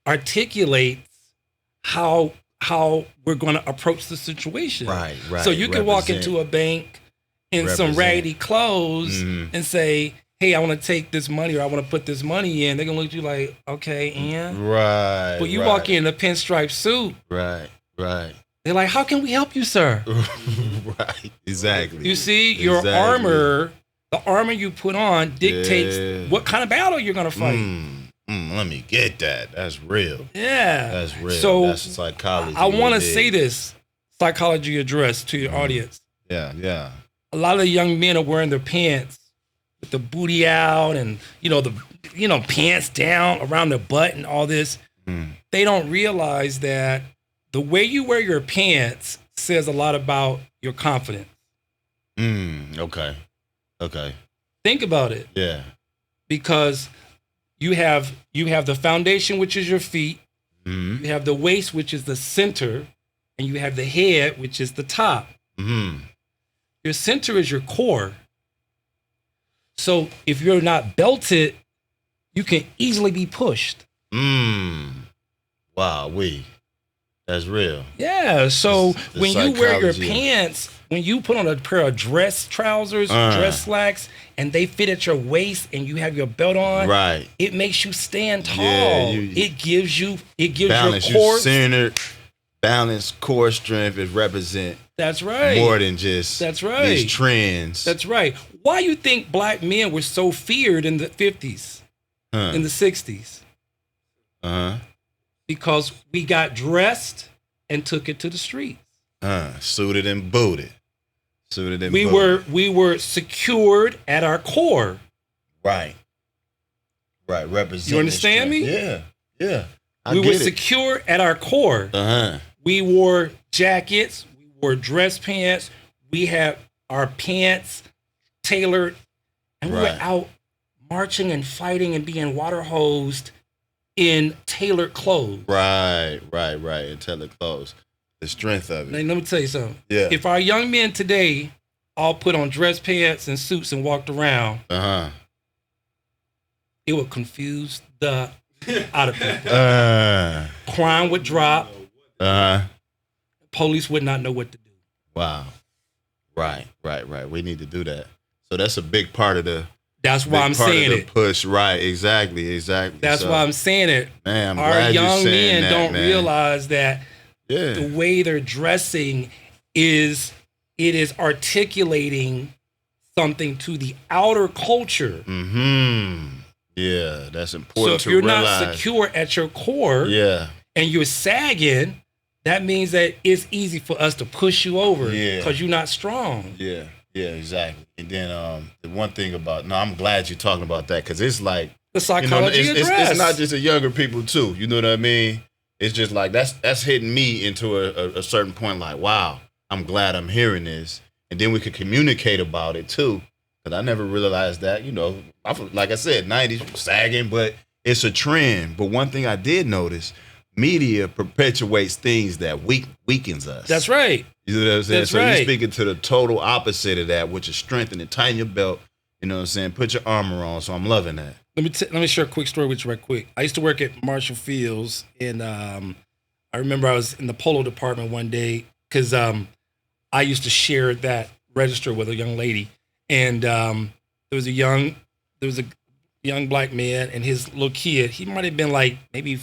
articulates how we're going to approach the situation. Right. So you can walk into a bank in some raggedy clothes and say, hey, I want to take this money, or I want to put this money in. They're going to look at you like, okay, and? Right. But you walk in a pinstripe suit. Right. They're like, how can we help you, sir? Right. Exactly. You see, your armor, the armor you put on dictates what kind of battle you're going to fight. Let me get that. That's real. Yeah. That's real. So that's psychology. I want to say this psychology address to your audience. Yeah. A lot of the young men are wearing their pants with the booty out and, pants down around their butt and all this. They don't realize that the way you wear your pants says a lot about your confidence. Okay. Think about it. Yeah. Because you have the foundation, which is your feet. You have the waist, which is the center, and you have the head, which is the top. Your center is your core. So if you're not belted, you can easily be pushed. Wow, that's real. Yeah. So The when you wear your psychology. pants, when you put on a pair of dress trousers, dress slacks, and they fit at your waist, and you have your belt on, Right. it makes you stand tall. Yeah, it gives Balance. your core. You centered. Balance, core strength. It represent That's right. more than just That's right. these trends. That's right. Why you think black men were so feared in the 50s, in the 60s? Because we got dressed and took it to the streets. Suited and booted. We were secured at our core. Right. Represent. You understand me? Yeah. We were secure at our core. We wore jackets. We wore dress pants. We had our pants tailored, and we were out marching and fighting and being water hosed in tailored clothes. Right. In tailored clothes. The strength of it. Now, let me tell you something. Yeah. If our young men today all put on dress pants and suits and walked around, it would confuse the out of people. Crime would drop. Police would not know what to do. Wow. Right. We need to do that. So that's a big part of the. That's why I'm saying it. Push. Right. Exactly. That's why I'm saying it. Man, I'm Our glad you're young saying men don't realize that the way they're dressing is articulating something to the outer culture. Yeah, that's important. So if you're not secure at your core, and you're sagging, that means that it's easy for us to push you over because you're not strong. Yeah, exactly. And then the one thing about I'm glad you're talking about that, because it's like the psychology address. It's not just the younger people too. You know what I mean? It's just like that's hitting me into a certain point. Like, wow, I'm glad I'm hearing this, and then we could communicate about it too. Because I never realized that. Like I said, 90s sagging, but it's a trend. But one thing I did notice, media perpetuates things that weakens us. That's right. You know what I'm saying? That's so right. you're speaking to the total opposite of that, which is strengthening, tighten your belt. You know what I'm saying? Put your armor on. So I'm loving that. Let me share a quick story with you right quick. I used to work at Marshall Fields, and I remember I was in the polo department one day because I used to share that register with a young lady, and there was a young black man and his little kid. He might have been like maybe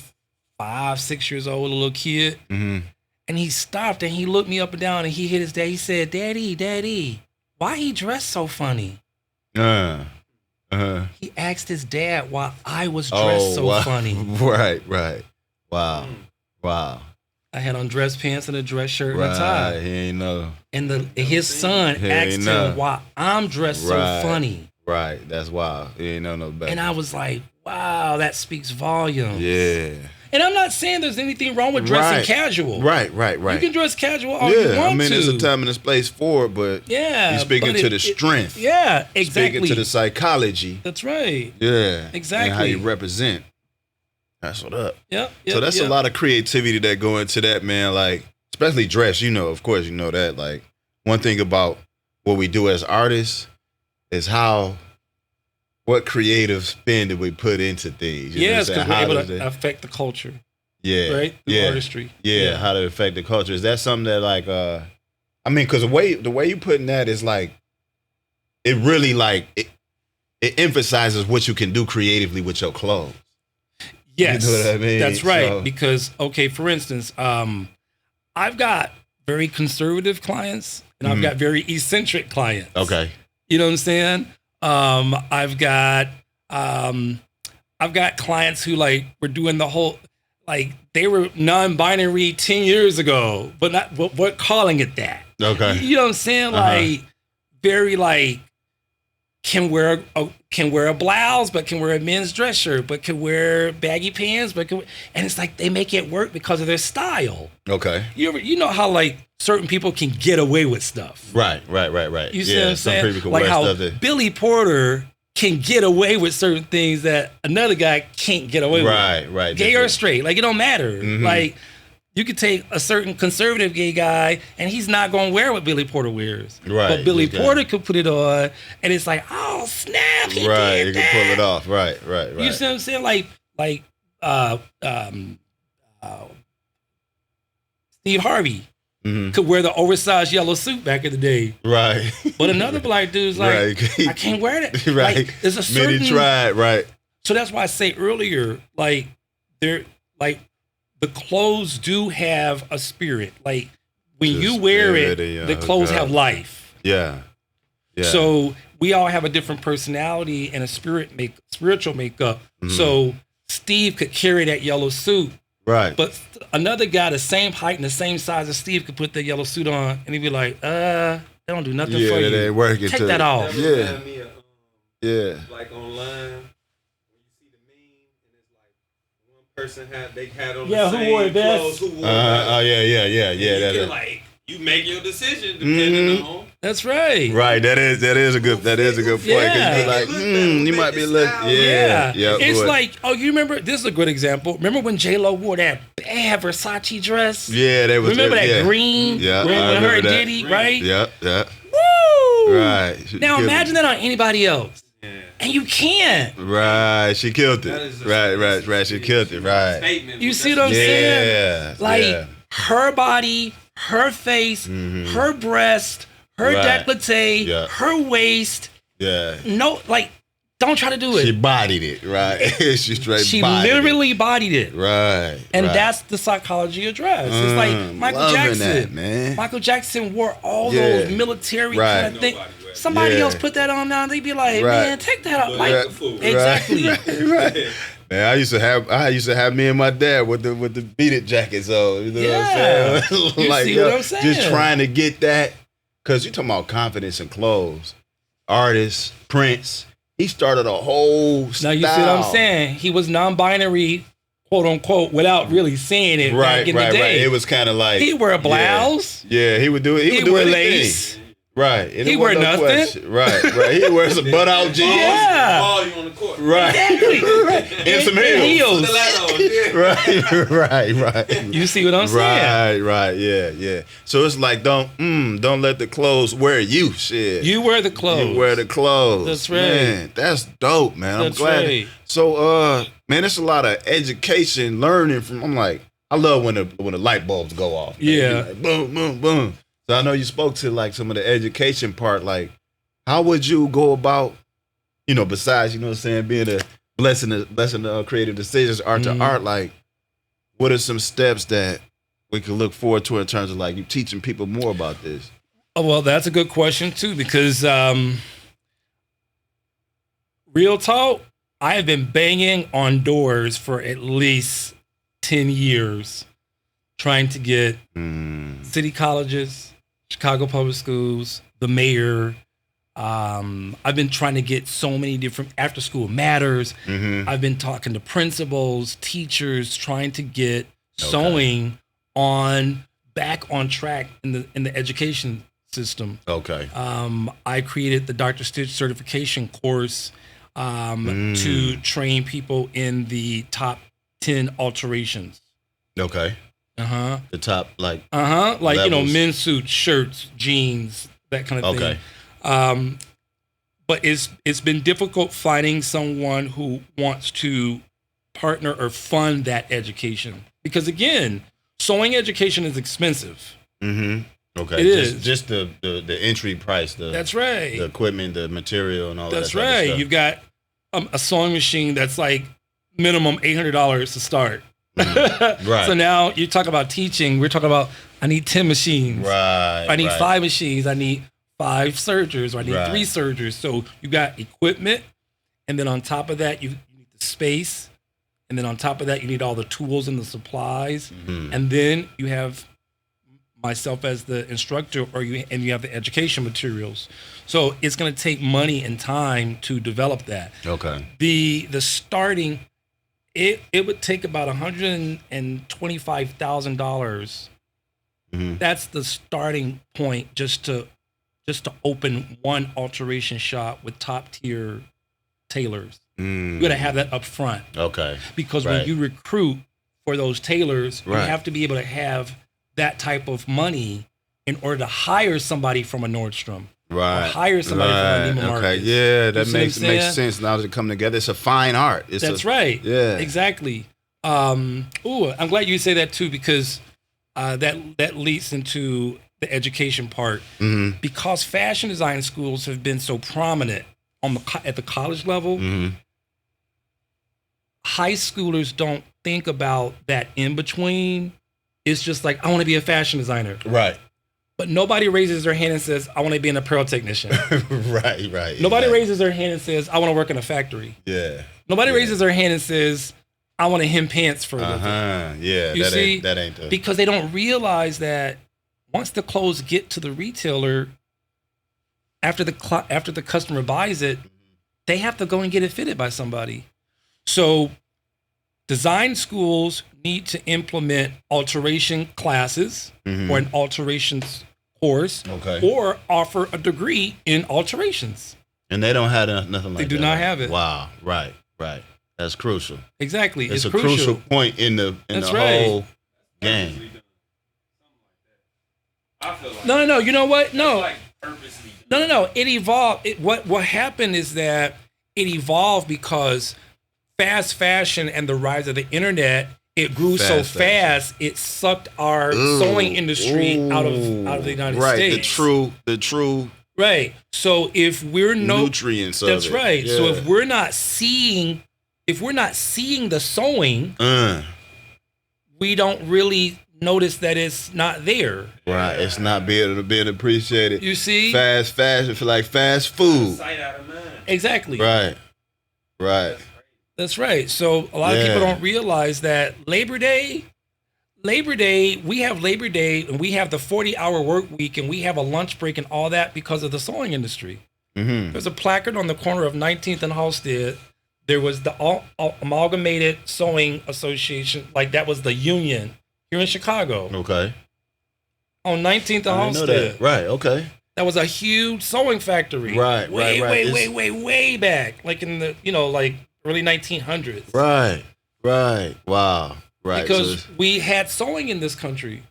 5, 6 years old, a little kid. And he stopped and he looked me up and down and he hit his dad. He said, "Daddy, why he dressed so funny?" He asked his dad why I was dressed so funny. Right. Wow. I had on dress pants and a dress shirt and a tie. He ain't know. And his son asked him why I'm dressed so funny. Right. That's wild. He ain't know no better. And I was like, wow, that speaks volumes. Yeah. And I'm not saying there's anything wrong with dressing casual. Right. You can dress casual all you want to. I mean, there's a time and a place for it, but you're speaking to the strength. Yeah, exactly. Speaking to the psychology. That's right. Yeah. Exactly. And how you represent. That's what up. Yep. So that's a lot of creativity that go into that, man. Like, especially dress, of course, you know that. Like, one thing about what we do as artists is what creative spin did we put into things? Yes, because we're able to affect the culture. Yeah. Right? Through artistry. Yeah, how to affect the culture. Is that something that like I mean, because the way you putting that is like it really like it emphasizes what you can do creatively with your clothes. Yes. You know what I mean? That's right. So, because for instance, I've got very conservative clients and I've got very eccentric clients. Okay. You know what I'm saying? I've got clients who like were doing the whole like they were non-binary 10 years ago, but what calling it that. Okay. You know what I'm saying? Like very like can wear a blouse, but can wear a men's dress shirt, but can wear baggy pants, and it's like they make it work because of their style. Okay. You know how like certain people can get away with stuff. Right. You see what I'm saying? Some people can like wear how stuff that... Billy Porter can get away with certain things that another guy can't get away with. Right. Gay or straight, like it don't matter. Like you could take a certain conservative gay guy and he's not going to wear what Billy Porter wears. Right. But Billy Porter could put it on and it's like, oh, snap, he right, did you that. can pull it off. Right. You see what I'm saying? Like Steve Harvey could wear the oversized yellow suit back in the day. Right. But another black dude's like, I can't wear that. Right. Like, there's a certain... Many tried, right. So that's why I say earlier, like, the clothes do have a spirit. Like when you wear it, the clothes have life. Yeah. So we all have a different personality and a spiritual makeup. So Steve could carry that yellow suit. Right. But another guy the same height and the same size as Steve could put that yellow suit on and he'd be like, they don't do nothing for you. Yeah, they working. Take that off. Yeah. Like online. Person had on the same wore it best. clothes, who wore best. Yeah. You like you make your decision depending on. That's right. Right. That is a good point. Yeah. You're like, you might be looking. Yeah. It's like, you remember? This is a good example. Remember when J-Lo wore that bad Versace dress? Yeah, that was. Remember that green? Yeah. With her and Diddy, right? Yeah. Woo! Right. Now imagine that on anybody else. Yeah. And you can't. Right. She killed it. Right. She killed it. Right. You see what I'm saying? Yeah. Like her body, her face, her breast, her décolleté, her waist. Yeah. No, like, don't try to do it. She bodied it, right? She literally bodied it. Right. And that's the psychology of dress. It's like Michael Jackson. That, man. Michael Jackson wore all those military kind of things. Somebody else put that on now, they'd be like, man, take that off. Like, exactly. Right. Man, I used to have me and my dad with the beaded jackets on. You know what I'm saying? You like, see what I'm saying? Just trying to get that. Because you're talking about confidence in clothes. Artists, Prince, he started a whole style. Now you see what I'm saying? He was non-binary, quote unquote, without really saying it back in the day. Right. It was kind of like he wear a blouse. Yeah, he would do it. He would wear anything. lace. Right. He wear nothing. Question. Right. He wears some butt-out jeans. Yeah. Volume on the court. Right. Exactly. And some heels. Right. You see what I'm saying? Right. Yeah. So it's like don't let the clothes wear you. Shit. You wear the clothes. You wear the clothes. That's right. Man, that's dope, man. That's I'm glad. Right. So man, it's a lot of education, learning from. I'm like, I love when the light bulbs go off. Man. Yeah. Like, boom. So I know you spoke to like some of the education part. Like, how would you go about, besides, what I'm saying, being a blessing the creative decisions, art to art, like, what are some steps that we can look forward to in terms of like you teaching people more about this? Oh, well, that's a good question too, because real talk, I have been banging on doors for at least 10 years trying to get city colleges, Chicago public schools, the mayor, I've been trying to get so many different after school matters. I've been talking to principals, teachers, trying to get sewing back on track in the education system. Okay. I created the Dr. Stich certification course to train people in the top 10 alterations. Okay. The top like levels. Men's suits, shirts, jeans, that kind of thing. But it's been difficult finding someone who wants to partner or fund that education, because again, sewing education is expensive. Okay. It is just the entry price. That's right. The equipment, the material, and all that. That's right. You've got a sewing machine that's like minimum $800 to start. Right. So now you talk about teaching. We're talking about I need 10 machines. Right. I need 5 machines. I need 5 sergers, or I need 3 sergers. So you got equipment, and then on top of that, you need the space, and then on top of that, you need all the tools and the supplies, and then you have myself as the instructor, and you have the education materials. So it's going to take money and time to develop that. Okay. The starting, it would take about $125,000. That's the starting point just to open one alteration shop with top tier tailors. You got to have that up front. Okay. Because when you recruit for those tailors, you have to be able to have that type of money in order to hire somebody from a Nordstrom. Or hire somebody from a Neiman Marcus. Okay. Yeah, that makes sense now to come together. It's a fine art. That's right. Yeah. Exactly. I'm glad you say that too, because that leads into the education part. Because fashion design schools have been so prominent at the college level, high schoolers don't think about that in between. It's just like, I want to be a fashion designer. Right. But nobody raises their hand and says, I want to be an apparel technician. Right. Nobody raises their hand and says, I want to work in a factory. Yeah. Nobody raises their hand and says, I want to hem pants for a living. Yeah, that ain't the... Because they don't realize that once the clothes get to the retailer, after the customer buys it, they have to go and get it fitted by somebody. So design schools need to implement alteration classes or an alterations course, or offer a degree in alterations. And they don't have nothing like that. They do not have it. Wow. Right. That's crucial. Exactly. It's a crucial point in the whole game. No. You know what? No. No. It evolved. What happened is that it evolved because fast fashion and the rise of the internet, it grew so fast, it sucked our sewing industry out of the United States. The true. Right. So if we're nutrients of it. That's right. Yeah. So if we're not seeing the sewing, we don't really notice that it's not there. Right. It's not being appreciated. You see? Fast fashion for like fast food. Sight out of mind. Exactly. Right. That's right. So a lot of people don't realize that Labor Day, we have Labor Day and we have the 40-hour work week and we have a lunch break and all that because of the sewing industry. There's a placard on the corner of 19th and Halstead. There was the Amalgamated Sewing Association, like that was the union here in Chicago. Okay. On 19th and Halstead. Right, okay. That was a huge sewing factory. Right. Way back. Like in the, like early 1900s. Right. Wow. Right. Because we had sewing in this country.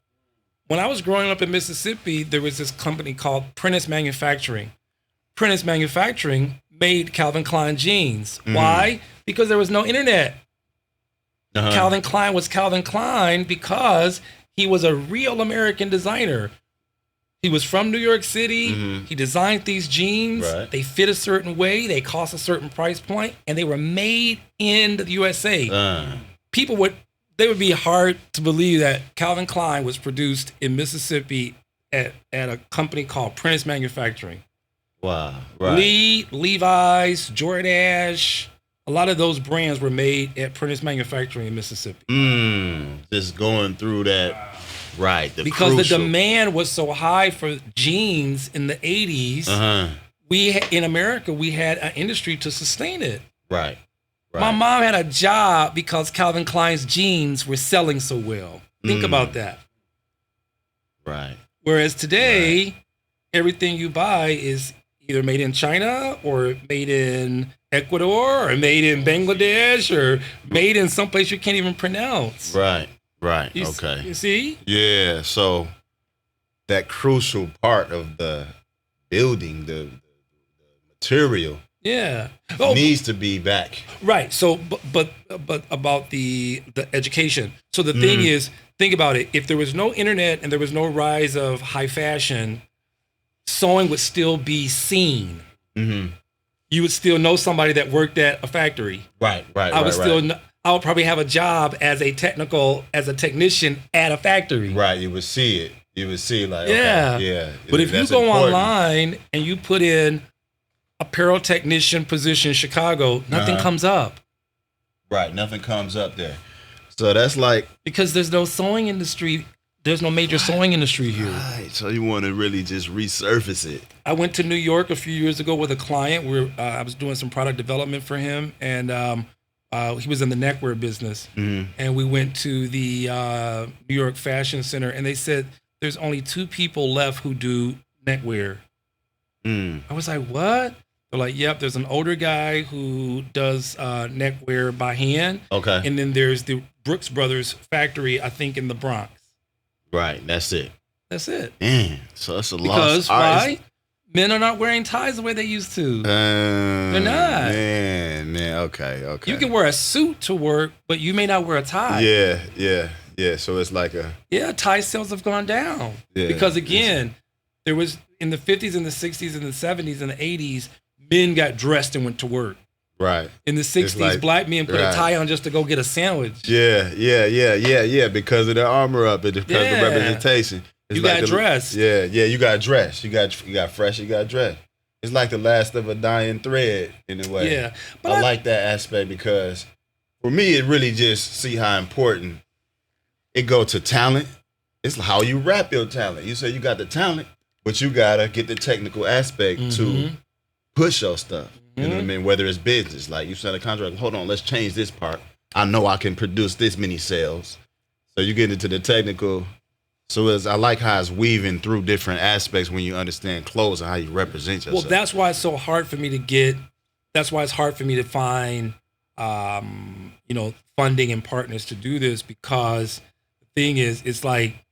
When I was growing up in Mississippi, there was this company called Prentice Manufacturing. Prentice Manufacturing made Calvin Klein jeans. Why? Because there was no internet. Calvin Klein was Calvin Klein because he was a real American designer. He was from New York City. He designed these jeans. Right. They fit a certain way. They cost a certain price point, and they were made in the USA. People would be hard to believe that Calvin Klein was produced in Mississippi at a company called Prentice Manufacturing. Wow. Right. Levi's, Jordache, a lot of those brands were made at Prentice Manufacturing in Mississippi. Just going through that. Right. Because the demand was so high for jeans in the 80s, in America, we had an industry to sustain it. Right. My mom had a job because Calvin Klein's jeans were selling so well. Think about that. Right. Whereas today, everything you buy is either made in China or made in Ecuador or made in Bangladesh or made in someplace you can't even pronounce. Right. Okay. You see? Yeah. So that crucial part of the building, the material, needs to be back. Right. So, but about the education. So the thing is, think about it. If there was no internet and there was no rise of high fashion, sewing would still be seen. Mm-hmm. You would still know somebody that worked at a factory. Right. I would probably have a job as a technician at a factory. Right. You would see it. You would see like, yeah. But if you go online and you put in apparel technician position Chicago, nothing comes up. Right. Nothing comes up there. So that's like, because there's no sewing industry. There's no major sewing industry here. Right. So you want to really just resurface it. I went to New York a few years ago with a client where I was doing some product development for him, and he was in the neckwear business. Mm-hmm. And we went to the New York Fashion Center, and they said there's only 2 people left who do neckwear. I was like, what? They're like, yep, there's an older guy who does neckwear by hand. Okay. And then there's the Brooks Brothers factory, I think, in the Bronx. Right. That's it. Man, so that's a loss. Because why? Men are not wearing ties the way they used to. They're not. Man. Okay. You can wear a suit to work, but you may not wear a tie. Yeah. So it's like tie sales have gone down. Yeah, because again, there was in the 50s and the 60s and the 70s and the 80s, men got dressed and went to work. Right. In the 60s, black men put a tie on just to go get a sandwich. Yeah. Because of the armor up and because of the representation. You got dressed. Yeah. You got dressed. You got fresh. You got dressed. It's like the last of a dying thread in a way. Yeah. But I like that aspect because for me, it really just see how important it go to talent. It's how you wrap your talent. You say you got the talent, but you got to get the technical aspect to push your stuff. You know what I mean? Whether it's business, like you sign a contract, hold on, let's change this part. I know I can produce this many sales. So you get into the technical. So I like how it's weaving through different aspects when you understand clothes and how you represent yourself. Well, that's why it's so hard for me that's why it's hard for me to find, funding and partners to do this, because the thing is, it's like,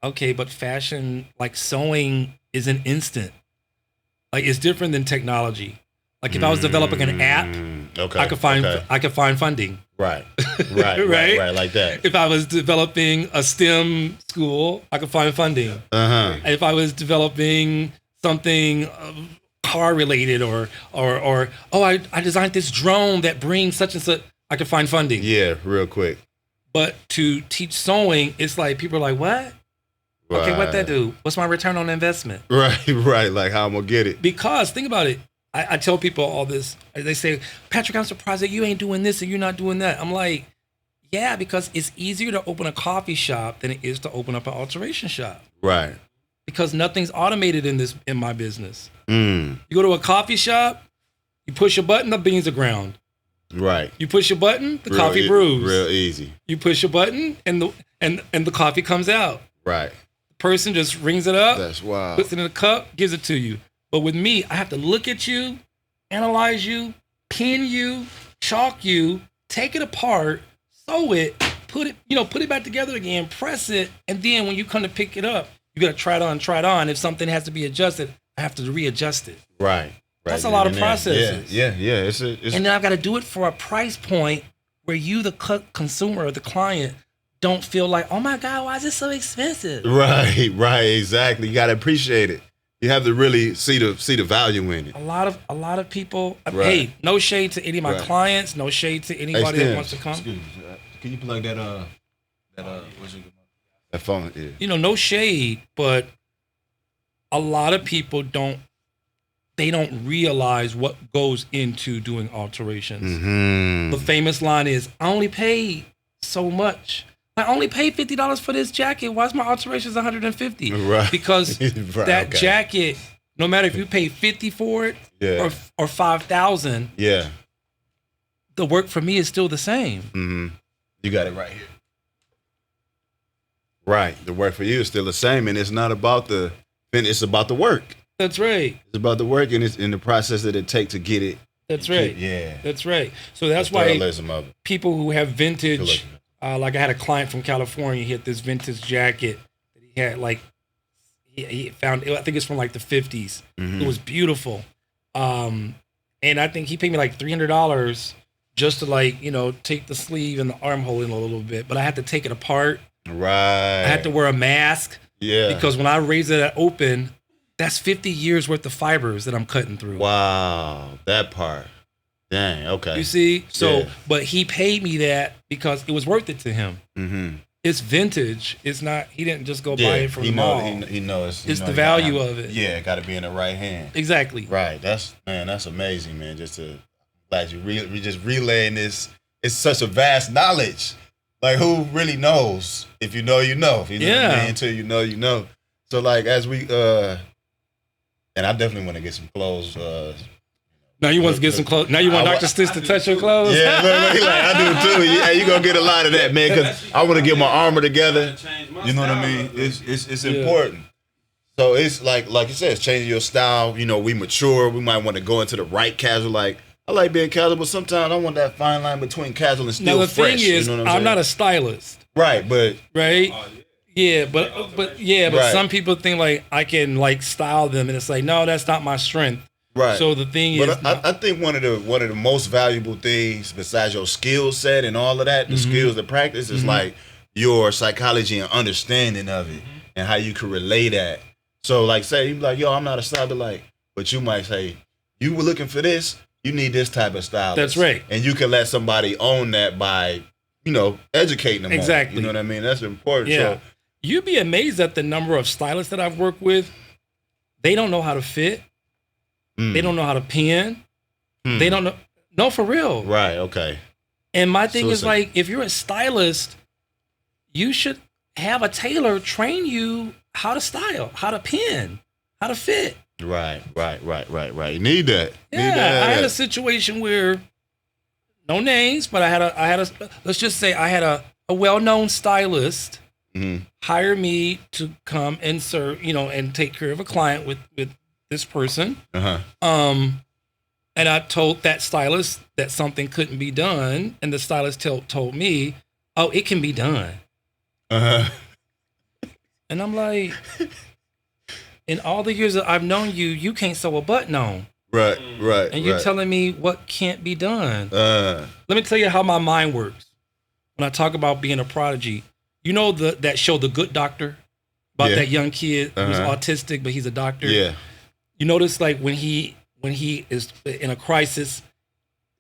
okay, but fashion, like sewing is an instant. Like it's different than technology. Like if I was developing an app, I could find funding. Right, like that. If I was developing a STEM school, I could find funding. If I was developing something car related, or I designed this drone that brings such and such, I could find funding. Yeah, real quick. But to teach sewing, it's like people are like, what? Right. Okay, what that do? What's my return on investment? Right. Like how I'm gonna get it? Because think about it. I tell people all this. They say, Patrick, I'm surprised that you ain't doing this and you're not doing that. I'm like, yeah, because it's easier to open a coffee shop than it is to open up an alteration shop. Right. Because nothing's automated in my business. You go to a coffee shop, you push a button, the beans are ground. Right. You push a button, the coffee brews. Real easy. You push a button and the coffee comes out. Right. The person just rings it up. That's wild. Puts it in a cup, gives it to you. But with me, I have to look at you, analyze you, pin you, chalk you, take it apart, sew it, put it back together again, press it, and then when you come to pick it up, you got to try it on. If something has to be adjusted, I have to readjust it. Right. That's a lot of processes. Yeah. It's and then I've got to do it for a price point where you, the consumer or the client, don't feel like, oh my God, why is this so expensive? Right, exactly. You got to appreciate it. You have to really see the value in it. A lot of people. Right. Hey, no shade to any of my clients. No shade to anybody that wants to come. Excuse me. Can you plug that phone? Yeah. No shade, but a lot of people don't realize what goes into doing alterations. The famous line is, "I only paid so much. I only paid $50 for this jacket. Why is my alterations $150?" Right. Because jacket no matter if you pay 50 for it Yeah. or 5,000, Yeah. the work for me is still the same. Mm-hmm. You got it right here. Right. The work for you is still the same, and it's not about it's about the work. That's right. It's about the work, and it's in the process that it takes to get it. That's right. Yeah. That's right. So that's The why realism of it. people who have vintage, like I had a client from California, he had this vintage jacket that he had like, he found, I think it's from like the 50s. Mm-hmm. It was beautiful. And I think he paid me like $300 just to like, take the sleeve and the armhole in a little bit, but I had to take it apart. Right. I had to wear a mask. Yeah. Because when I raise it open, that's 50 years worth of fibers that I'm cutting through. Wow. That part. Dang. Okay. You see? So, Yeah. but he paid me that because it was worth it to him. Mm-hmm. It's vintage. It's not, he didn't just go buy it from the mall. He knows. It's the value of it. Yeah, got to be in the right hand. Exactly. Right. That's amazing, man. Glad you just relaying this. It's such a vast knowledge. Like, who really knows? If you know, you know. If you know what I mean? Until you know, you know. So, like, as we, and I definitely want to get some clothes. Now you want to get some clothes? Now you want Dr. Stich to touch your clothes? Yeah, look, I do too. Yeah, you gonna get a lot of that, man. Because I want to get my armor together. You know what I mean? It's important. So it's like you said, it's changing your style. We mature. We might want to go into the right casual. Like, I like being casual, but sometimes I want that fine line between casual and still now the fresh. thing is, you know what I'm saying? not a stylist. Right, but right. Yeah, but Right. some people think like I can like style them, and it's like, no, that's not my strength. right. So the thing is, But I think one of the most valuable things besides your skill set and all of that, the skills, the practice, is like your psychology and understanding of it and how you can relay that. So like say you be like, yo, I'm not a stylist, but you might say, you were looking for this, you need this type of style. That's right. And you can let somebody own that by, educating them. Exactly. On it. You know what I mean? That's important. yeah, So, you'd be amazed at the number of stylists that I've worked with. They don't know how to fit. They don't know how to pin. They don't know. No, for real. Right. Okay. And my thing So is it's like, if you're a stylist, you should have a tailor train you how to style, how to pin, how to fit. Right. You need that. Yeah, I had a situation where, no names, but I had a let's just say I had a well-known stylist hire me to come and serve, and take care of a client with this person. And I told that stylist that something couldn't be done, and the stylist told me, "Oh, it can be done." And I'm like, in all the years that I've known you, you can't sew a button on. Right. And you're telling me what can't be done. Let me tell you how my mind works. When I talk about being a prodigy, that show, The Good Doctor, about that young kid who's autistic, but he's a doctor. Yeah. You notice like when he is in a crisis,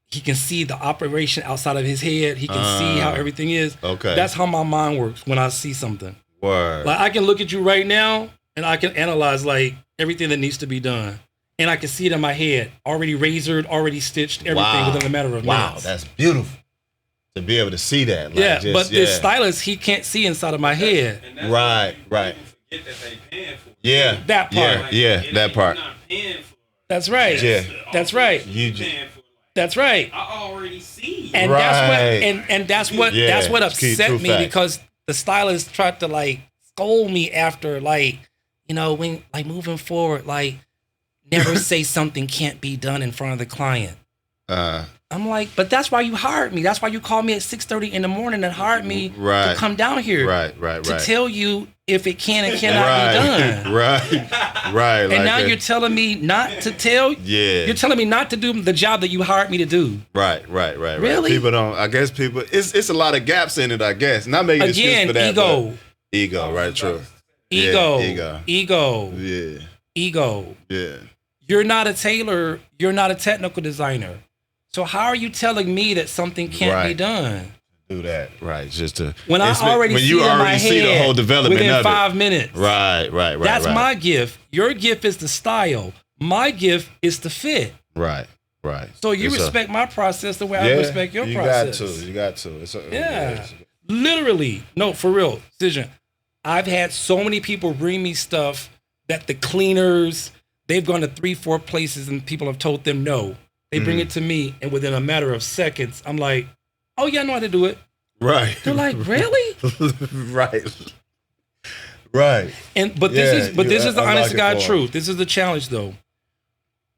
he can see the operation outside of his head. He can see how everything is. Okay. That's how my mind works when I see something. Word. Like I can look at you right now and I can analyze like everything that needs to be done. And I can see it in my head, already razored, already stitched, everything within a matter of minutes. Wow, that's beautiful to be able to see that. But this stylist, he can't see inside of my head. Right. Forget that they paying for it. Yeah. That part. That part. You're not paying for it. That's right. Yeah. That's right. That's right. I already see. And that's what upset me fact. because the stylist tried to like scold me after when like moving forward, like never say something can't be done in front of the client. I'm like, but that's why you hired me. That's why you called me at 6:30 in the morning and hired me to come down here. To tell you if it can and cannot be done. Right. And now you're telling me not to tell. Yeah. You're telling me not to do the job that you hired me to do. Right. Really? People don't. I guess people. It's a lot of gaps in it. I guess. Not making excuse for that. Ego. Right. True. Ego. Yeah. Ego. Yeah. You're not a tailor. You're not a technical designer. So how are you telling me that something can't be done? Do that. Right. Just to when I already see it in my head the whole development within 5 minutes. Right. That's my gift. Your gift is the style. My gift is the fit. Right. So you respect my process the way I respect your process. You got to. Literally. No, for real. Cysion. I've had so many people bring me stuff that the cleaners, they've gone to 3-4 places and people have told them no. They bring it to me, and within a matter of seconds, I'm like, oh yeah, I know how to do it. Right. They're like, really? Right. Right. But this is the honest to God truth. This is the challenge though.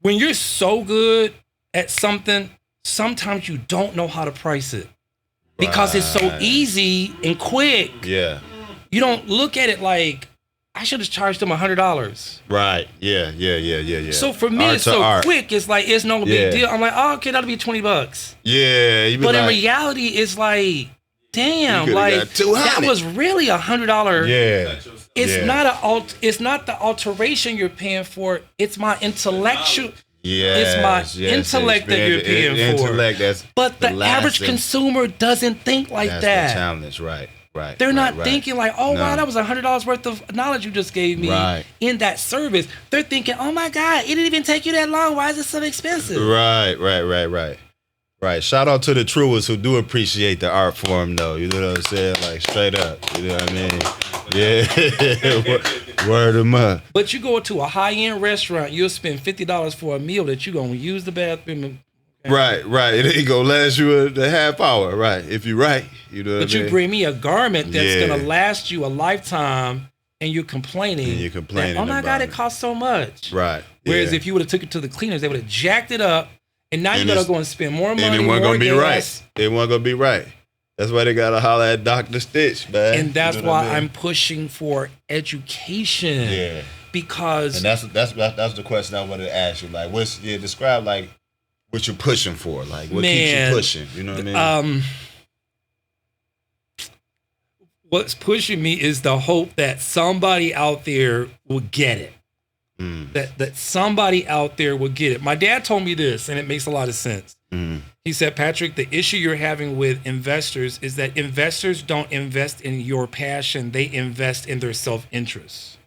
When you're so good at something, sometimes you don't know how to price it because it's so easy and quick. Yeah. You don't look at it like, I should have charged them $100. Right. Yeah. So for me, it's so quick. It's like, it's no big deal. I'm like, oh, okay, that'll be $20. Yeah. But in reality, it's like, damn, like that was really $100. Yeah. It's not the alteration you're paying for. It's my intellectual. It's my intellect that you're paying for. But the average consumer doesn't think like that. That's the challenge, right? Right. They're not thinking like, oh, wow, that was $100 worth of knowledge you just gave me in that service. They're thinking, oh, my God, it didn't even take you that long. Why is it so expensive? Right. Shout out to the truers who do appreciate the art form, though. You know what I'm saying? Like, straight up. You know what I mean? Yeah. Word them up. But you go to a high-end restaurant, you'll spend $50 for a meal that you're going to use the bathroom. Right. It ain't gonna last you a half hour, right? If you're right, you know. But you bring me a garment that's gonna last you a lifetime, and you're complaining. That, oh my God, it costs so much. Right. Whereas if you would have took it to the cleaners, they would have jacked it up, and now you gotta go and spend more money. And it wasn't gonna be right. It wasn't gonna be right. That's why they gotta holler at Dr. Stich, man. And that's why I'm pushing for education. Yeah. Because that's the question I wanted to ask you. Like, describe like what you're pushing for, like what keeps you pushing, you know what I mean? What's pushing me is the hope that somebody out there will get it. That somebody out there will get it. My dad told me this, and it makes a lot of sense. He said, Patrick, the issue you're having with investors is that investors don't invest in your passion, they invest in their self-interest.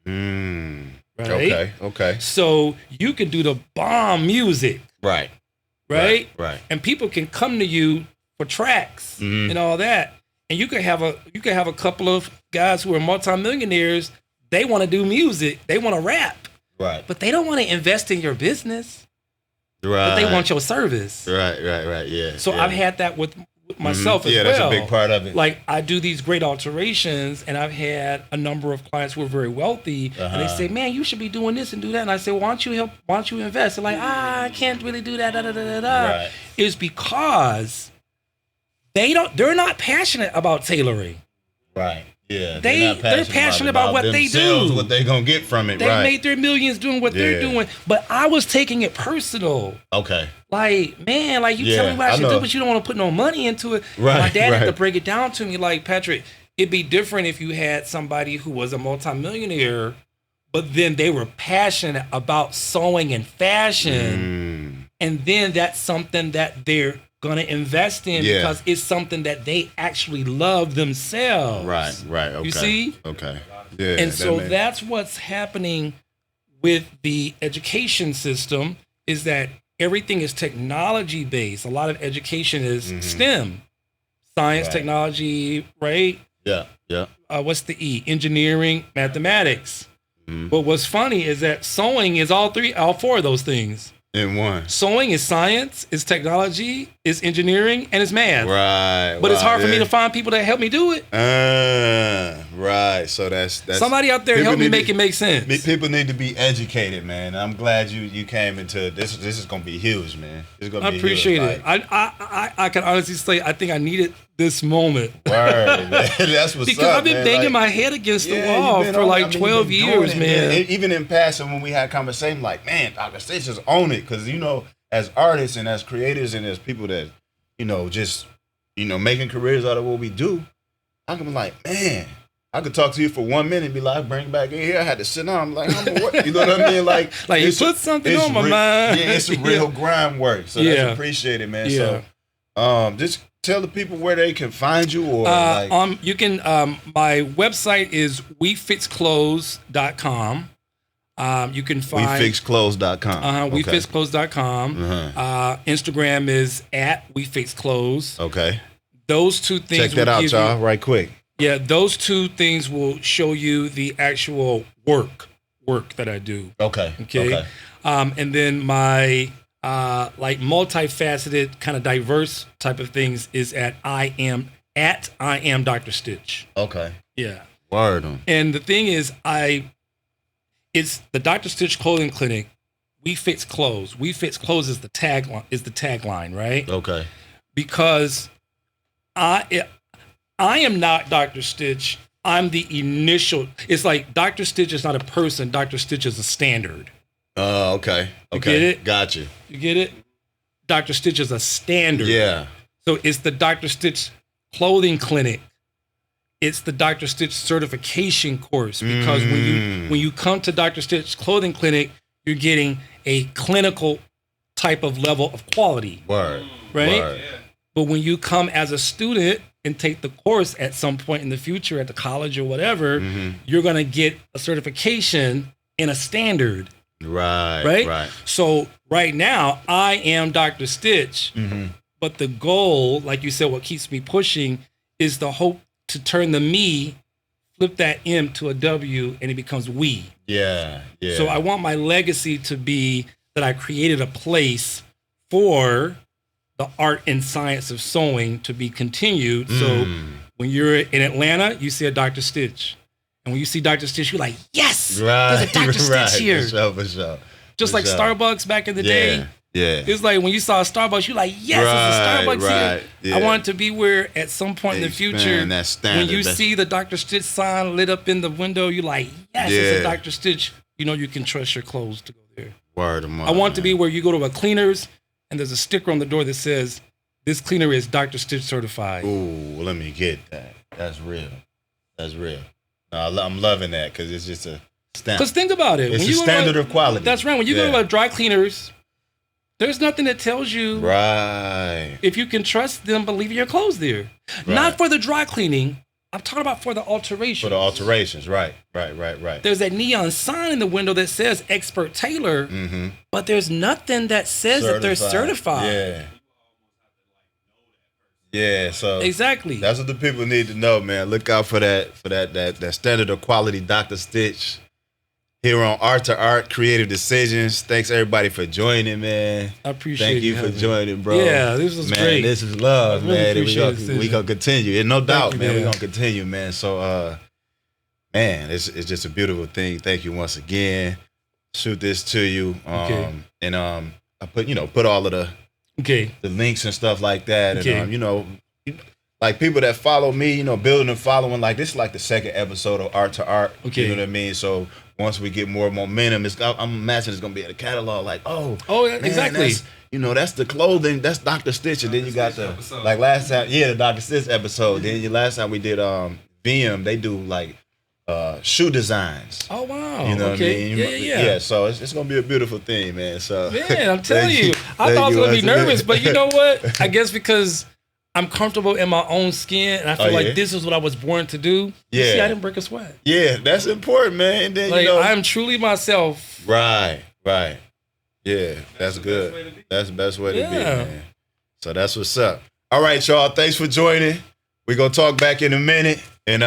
Right? Okay. So you can do the bomb music. Right. And people can come to you for tracks and all that. And you can have a couple of guys who are multimillionaires. They want to do music. They want to rap. Right. But they don't want to invest in your business. Right. But they want your service. Right. Yeah. So I've had that with myself as well. Yeah, that's a big part of it. Like I do these great alterations, and I've had a number of clients who are very wealthy, and they say, "Man, you should be doing this and do that." And I say, "Why don't you help? Why don't you invest?" They're like, "I can't really do that." Right. It's because they're not passionate about tailoring. Right. Yeah. They're passionate about what they do. What they gonna get from it. They made their millions doing what they're doing. But I was taking it personal. Okay. Like, man, like you tell me what I should do, but you don't want to put no money into it. Right. My dad had to break it down to me, like, Patrick, it'd be different if you had somebody who was a multimillionaire, but then they were passionate about sewing and fashion. And then that's something that they're gonna invest in because it's something that they actually love themselves. Right. Okay. You see? Okay. Yeah. And so that's what's happening with the education system is that everything is technology based. A lot of education is STEM, science, technology, right? Yeah. What's the E? Engineering, mathematics. But what's funny is that sewing is all four of those things. In one. Sewing is science, is technology, is engineering, and is math. Right. But it's hard for me to find people that help me do it. Right. So that's somebody out there help me make it make sense. People need to be educated, man. I'm glad you came into this. This is gonna be huge, man. I appreciate it. I can honestly say I think I needed this moment. Word, man. That's what's because I've been banging my head against the wall for like 12 years, man. Even in passing when we had conversation, like, man, Dr. Stich just own it. Because, as artists and as creators and as people that, just, making careers out of what we do, I can be like, man, I could talk to you for 1 minute and be like, bring back in here. I had to sit down. I'm like, what? You know what I mean? Like you put something on my mind. Yeah, it's a real grind work. So that's appreciated, man. Yeah. So just tell the people where they can find you or you can my website is wefixclothes.com. You can find wefixclothes.com. Wefixclothes.com. Instagram is at wefixclothes. Okay. Those two things. Check that out, y'all, right quick. Yeah, those two things will show you the actual work work that I do. Okay. Okay. And then my like multifaceted, kind of diverse type of things is at I am Dr. Stich. Okay. Yeah. Word on. And the thing is, it's the Dr. Stich Clothing Clinic. We fix clothes. We fix clothes is the tagline, right? Okay. Because I am not Dr. Stich. I'm the initial. It's like Dr. Stich is not a person. Dr. Stich is a standard. Oh, okay. You get it? Gotcha. You get it? Dr. Stich is a standard. Yeah. So it's the Dr. Stich Clothing Clinic. It's the Dr. Stich certification course, because when you come to Dr. Stich Clothing Clinic, you're getting a clinical type of level of quality. Word. Right? Word. But when you come as a student and take the course at some point in the future at the college or whatever, you're going to get a certification in a standard. Right. So right now, I am Dr. Stich, but the goal, like you said, what keeps me pushing is the hope to turn the me, flip that M to a W, and it becomes we. Yeah. So I want my legacy to be that I created a place for the art and science of sewing to be continued. So when you're in Atlanta, you see a Dr. Stich. And when you see Dr. Stich, you're like, yes, there's a Dr. Stich here. For sure. Just like Starbucks back in the day. Yeah. It's like when you saw a Starbucks, you're like, yes, it's a Starbucks here. Yeah. I want it to be where at some point in the future, when you see the Dr. Stich sign lit up in the window, you're like, yes, it's a Dr. Stich. You know you can trust your clothes to go there. Word of mouth, I want it to be where you go to a cleaner's and there's a sticker on the door that says, this cleaner is Dr. Stich certified. Ooh, let me get that. That's real. No, I'm loving that because it's just a stamp. Because think about it. It's when a you standard of quality. That's right. When you go to a dry cleaners, there's nothing that tells you if you can trust them by leaving your clothes there. Not for the dry cleaning. I'm talking about for the alterations. For the alterations, right. There's that neon sign in the window that says expert tailor, but there's nothing that says that they're certified. Yeah, so exactly. That's what the people need to know, man. Look out for that standard of quality Dr. Stich here on Art to Art Creative Decisions. Thanks everybody for joining, man. I appreciate it. Thank you for joining, bro. Yeah, this was great. This is love, man. We gonna continue. And no doubt, you, man, we're gonna continue, man. So man, it's just a beautiful thing. Thank you once again. Shoot this to you. And I put all of the links and stuff like that. And like people that follow me, building and following, like this is like the second episode of Art to Art. You know what I mean? So once we get more momentum, I'm imagining it's gonna be in the catalog. Like, man, exactly. That's the clothing. That's Dr. Stich, and then you got the episode. Like last time, the Dr. Stich episode. Then last time we did VM, they do like shoe designs. Oh wow! You know what I mean? Yeah. So it's gonna be a beautiful thing, man. So man, I'm telling you, I thought I was gonna be nervous, but you know what? I guess because I'm comfortable in my own skin, and I feel like this is what I was born to do. You see, I didn't break a sweat. Yeah, that's important, man. And then I'm truly myself. Right. Yeah, that's good. That's the best way to be, man. So that's what's up. All right, y'all. Thanks for joining. We're gonna talk back in a minute, and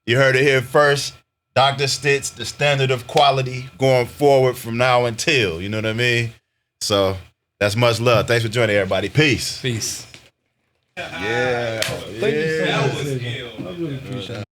you heard it here first. Dr. Stich, the standard of quality going forward from now until. You know what I mean? So that's much love. Thanks for joining, everybody. Peace. Peace. Yeah. Thank you so much. That was ill. I really appreciate it.